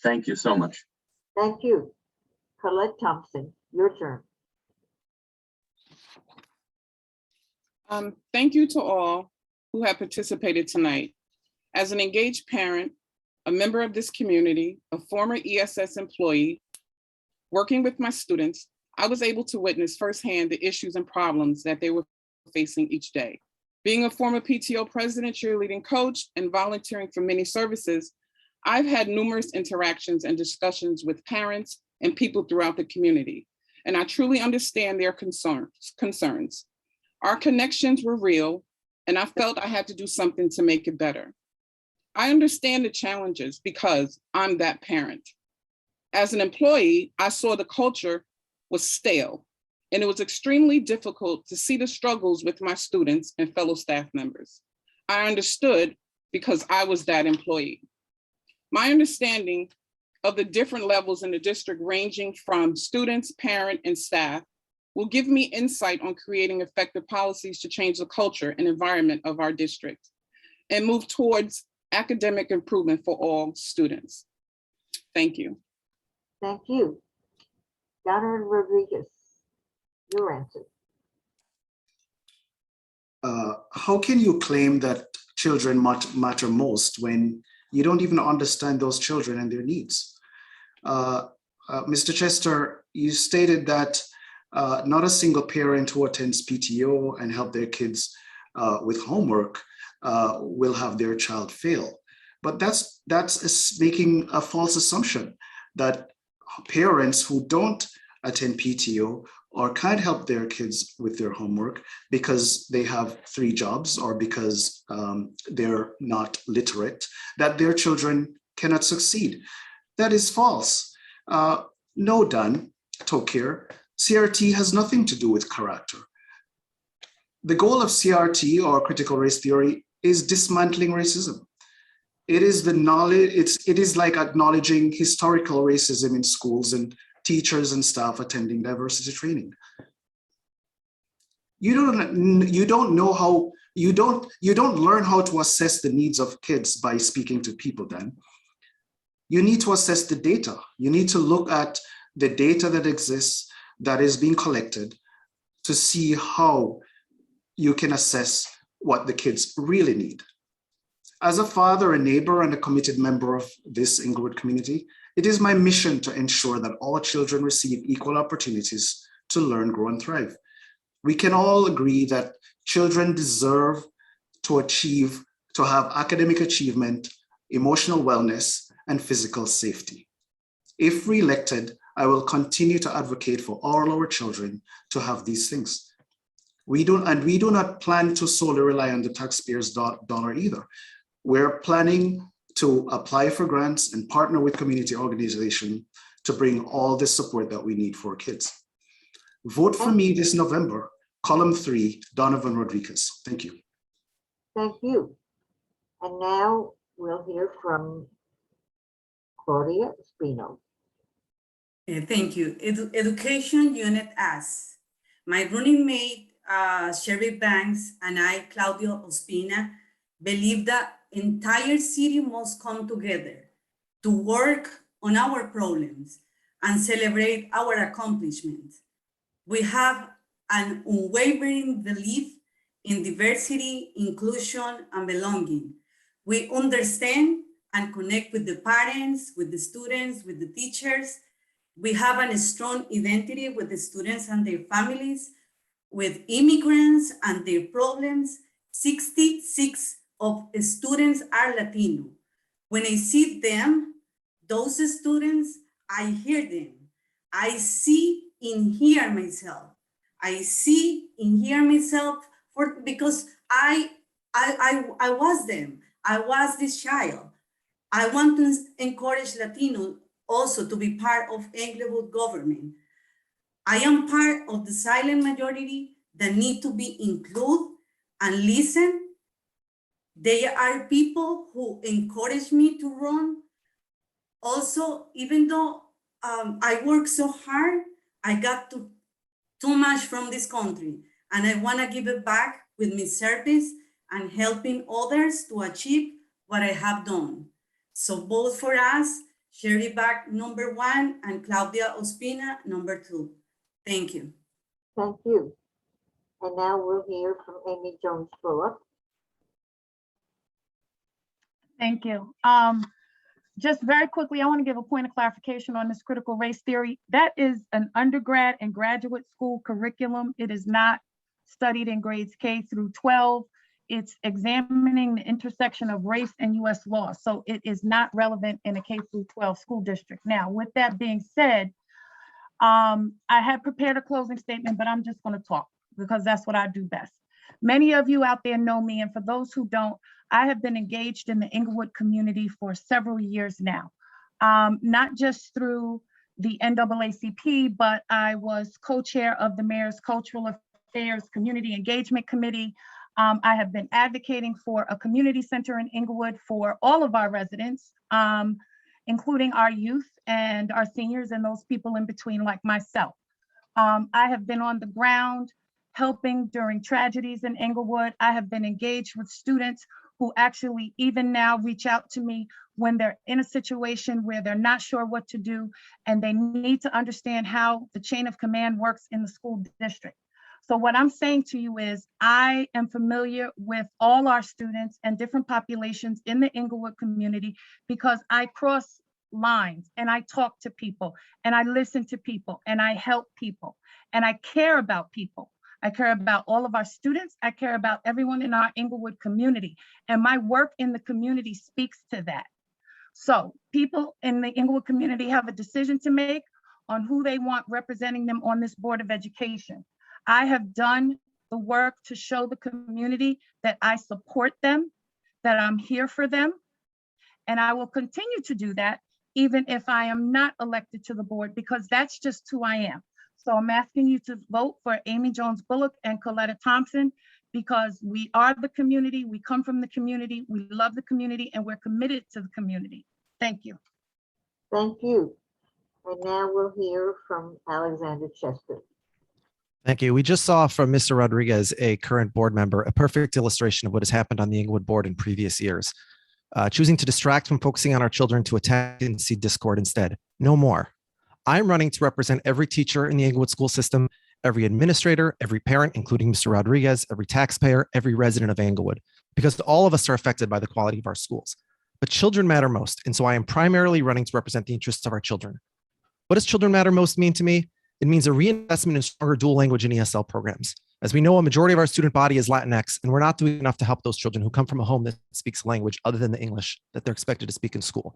Thank you so much. Thank you. Colette Thompson, your turn. Thank you to all who have participated tonight. As an engaged parent, a member of this community, a former ESS employee, working with my students, I was able to witness firsthand the issues and problems that they were facing each day. Being a former PTO president, cheerleading coach, and volunteering for many services, I've had numerous interactions and discussions with parents and people throughout the community, and I truly understand their concerns. Our connections were real, and I felt I had to do something to make it better. I understand the challenges because I'm that parent. As an employee, I saw the culture was stale, and it was extremely difficult to see the struggles with my students and fellow staff members. I understood because I was that employee. My understanding of the different levels in the district, ranging from students, parent, and staff, will give me insight on creating effective policies to change the culture and environment of our district and move towards academic improvement for all students. Thank you. Thank you. Donovan Rodriguez, your answer. How can you claim that children matter most when you don't even understand those children and their needs? Mr. Chester, you stated that not a single parent who attends PTO and help their kids with homework will have their child fail. But that's making a false assumption that parents who don't attend PTO or can't help their kids with their homework because they have 3 jobs or because they're not literate, that their children cannot succeed. That is false. No, Dan Tokir, CRT has nothing to do with character. The goal of CRT, or critical race theory, is dismantling racism. It is the knowledge, it is like acknowledging historical racism in schools and teachers and staff attending diversity training. You don't learn how to assess the needs of kids by speaking to people then. You need to assess the data. You need to look at the data that exists, that is being collected, to see how you can assess what the kids really need. As a father, a neighbor, and a committed member of this Englewood community, it is my mission to ensure that all children receive equal opportunities to learn, grow, and thrive. We can all agree that children deserve to have academic achievement, emotional wellness, and physical safety. If re-elected, I will continue to advocate for all our children to have these things. We do not plan to solely rely on the taxpayers' dollar either. We're planning to apply for grants and partner with community organizations to bring all the support that we need for kids. Vote for me this November, column 3, Donovan Rodriguez. Thank you. Thank you. And now we'll hear from Claudia Espino. Thank you. Education Unit S. My running mate, Sherry Banks, and I, Claudia Ospina, believe that entire city must come together to work on our problems and celebrate our accomplishments. We have an unwavering belief in diversity, inclusion, and belonging. We understand and connect with the parents, with the students, with the teachers. We have a strong identity with the students and their families, with immigrants and their problems. 66 of students are Latino. When I see them, those students, I hear them. I see and hear myself. I see and hear myself because I I was them. I was this child. I want to encourage Latinos also to be part of Englewood government. I am part of the silent majority that need to be included and listen. They are people who encourage me to run. Also, even though I work so hard, I got too much from this country, and I want to give it back with my service and helping others to achieve what I have done. So vote for us, Sherry Back #1 and Claudia Ospina #2. Thank you. Thank you. And now we'll hear from Amy Jones Bullock. Thank you. Just very quickly, I want to give a point of clarification on this critical race theory. That is an undergrad and graduate school curriculum. It is not studied in grades K through 12. It's examining the intersection of race and US law. So it is not relevant in a K through 12 school district. Now, with that being said, I had prepared a closing statement, but I'm just going to talk because that's what I do best. Many of you out there know me, and for those who don't, I have been engaged in the Englewood community for several years now, not just through the NAACP, but I was co-chair of the Mayor's Cultural Affairs Community Engagement Committee. I have been advocating for a community center in Englewood for all of our residents, including our youth and our seniors and those people in between like myself. I have been on the ground helping during tragedies in Englewood. I have been engaged with students who actually even now reach out to me when they're in a situation where they're not sure what to do and they need to understand how the chain of command works in the school district. So what I'm saying to you is I am familiar with all our students and different populations in the Englewood community because I cross lines and I talk to people and I listen to people and I help people and I care about people. I care about all of our students. I care about everyone in our Englewood community. And my work in the community speaks to that. So people in the Englewood community have a decision to make on who they want representing them on this Board of Education. I have done the work to show the community that I support them, that I'm here for them. And I will continue to do that even if I am not elected to the board, because that's just who I am. So I'm asking you to vote for Amy Jones Bullock and Coletta Thompson because we are the community, we come from the community, we love the community, and we're committed to the community. Thank you. Thank you. And now we'll hear from Alexander Chester. Thank you. We just saw from Mr. Rodriguez, a current board member, a perfect illustration of what has happened on the Englewood board in previous years. Choosing to distract from focusing on our children to attack and see discord instead. No more. I'm running to represent every teacher in the Englewood school system, every administrator, every parent, including Mr. Rodriguez, every taxpayer, every resident of Englewood, because all of us are affected by the quality of our schools. But children matter most, and so I am primarily running to represent the interests of our children. What does children matter most mean to me? It means a reinvestment in stronger dual language and ESL programs. As we know, a majority of our student body is Latinx, and we're not doing enough to help those children who come from a home that speaks a language other than the English that they're expected to speak in school.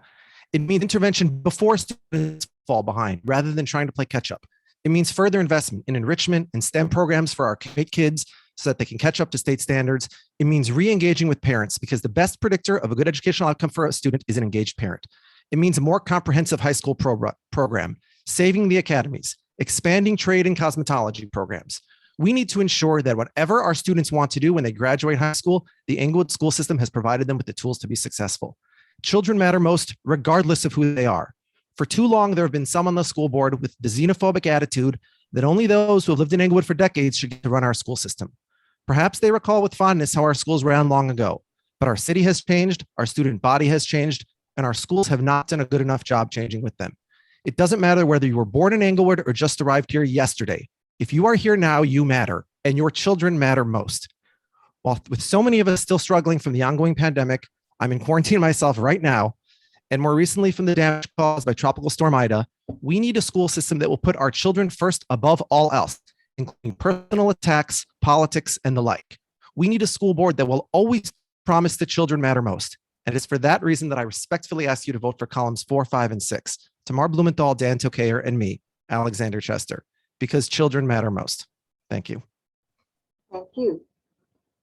It means intervention before students fall behind, rather than trying to play catch up. It means further investment in enrichment and STEM programs for our kids so that they can catch up to state standards. It means re-engaging with parents because the best predictor of a good educational outcome for a student is an engaged parent. It means a more comprehensive high school program, saving the academies, expanding trade and cosmetology programs. We need to ensure that whatever our students want to do when they graduate high school, the Englewood school system has provided them with the tools to be successful. Children matter most, regardless of who they are. For too long, there have been some on the school board with the xenophobic attitude that only those who have lived in Englewood for decades should get to run our school system. Perhaps they recall with fondness how our schools ran long ago, but our city has changed, our student body has changed, and our schools have not done a good enough job changing with them. It doesn't matter whether you were born in Englewood or just arrived here yesterday. If you are here now, you matter, and your children matter most. While with so many of us still struggling from the ongoing pandemic, I'm in quarantine myself right now, and more recently from the damage caused by Tropical Storm Ida, we need a school system that will put our children first above all else, including personal attacks, politics, and the like. We need a school board that will always promise that children matter most. And it's for that reason that I respectfully ask you to vote for columns 4, 5, and 6. Tamar Blumenthal, Dan Tokayer, and me, Alexander Chester, because children matter most. Thank you. Thank you.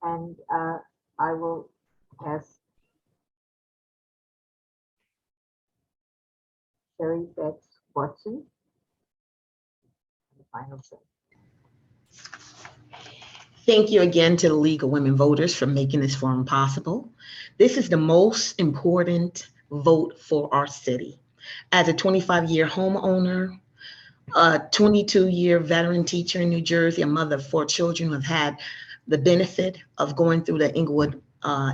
And I will ask Sherry Betts Watson. The final say. Thank you again to the League of Women Voters for making this forum possible. This is the most important vote for our city. As a 25-year homeowner, a 22-year veteran teacher in New Jersey, a mother of 4 children who have had the benefit of going through the Englewood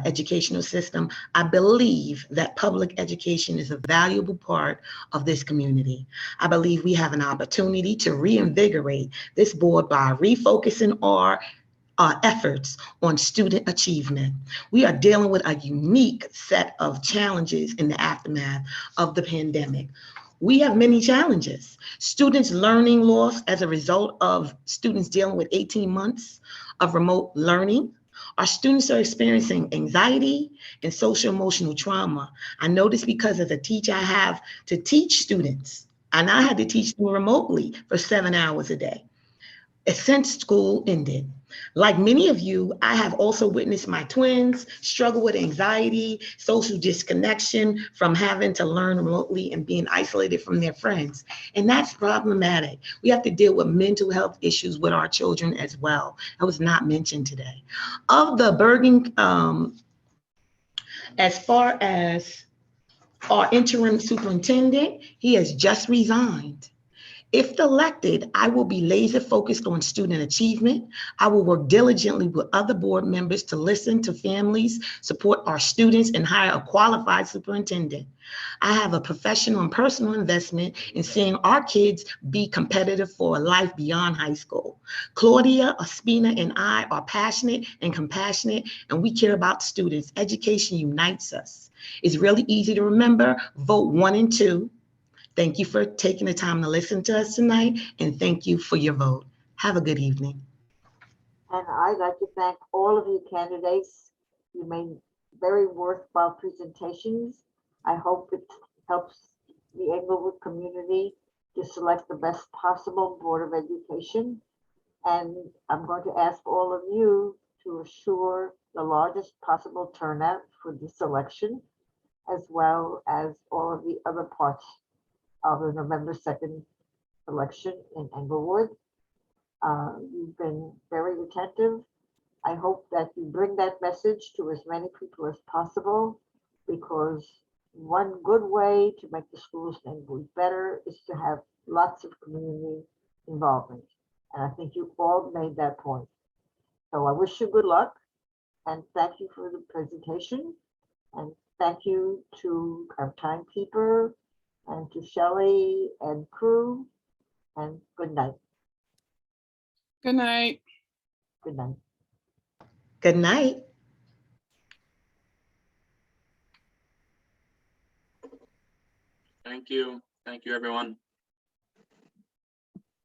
educational system, I believe that public education is a valuable part of this community. I believe we have an opportunity to reinvigorate this board by refocusing our efforts on student achievement. We are dealing with a unique set of challenges in the aftermath of the pandemic. We have many challenges. Students learning loss as a result of students dealing with 18 months of remote learning. Our students are experiencing anxiety and social emotional trauma. I know this because as a teacher, I have to teach students, and I had to teach them remotely for 7 hours a day since school ended. Like many of you, I have also witnessed my twins struggle with anxiety, social disconnection from having to learn remotely and being isolated from their friends. And that's problematic. We have to deal with mental health issues with our children as well. That was not mentioned today. Of the Bergen, as far as our interim superintendent, he has just resigned. If elected, I will be laser focused on student achievement. I will work diligently with other board members to listen to families, support our students, and hire a qualified superintendent. I have a professional and personal investment in seeing our kids be competitive for a life beyond high school. Claudia, Ospina, and I are passionate and compassionate, and we care about students. Education unites us. It's really easy to remember. Vote 1 and 2. Thank you for taking the time to listen to us tonight, and thank you for your vote. Have a good evening. And I'd like to thank all of you candidates. You made very worthwhile presentations. I hope it helps the Englewood community to select the best possible Board of Education. And I'm going to ask all of you to assure the largest possible turnout for this election, as well as all of the other parts of the November 2nd election in Englewood. You've been very attentive. I hope that you bring that message to as many people as possible, because one good way to make the schools in Englewood better is to have lots of community involvement. And I think you all made that point. So I wish you good luck, and thank you for the presentation. And thank you to our timekeeper and to Shelley and crew, and good night. Good night. Good night. Good night. Thank you. Thank you, everyone.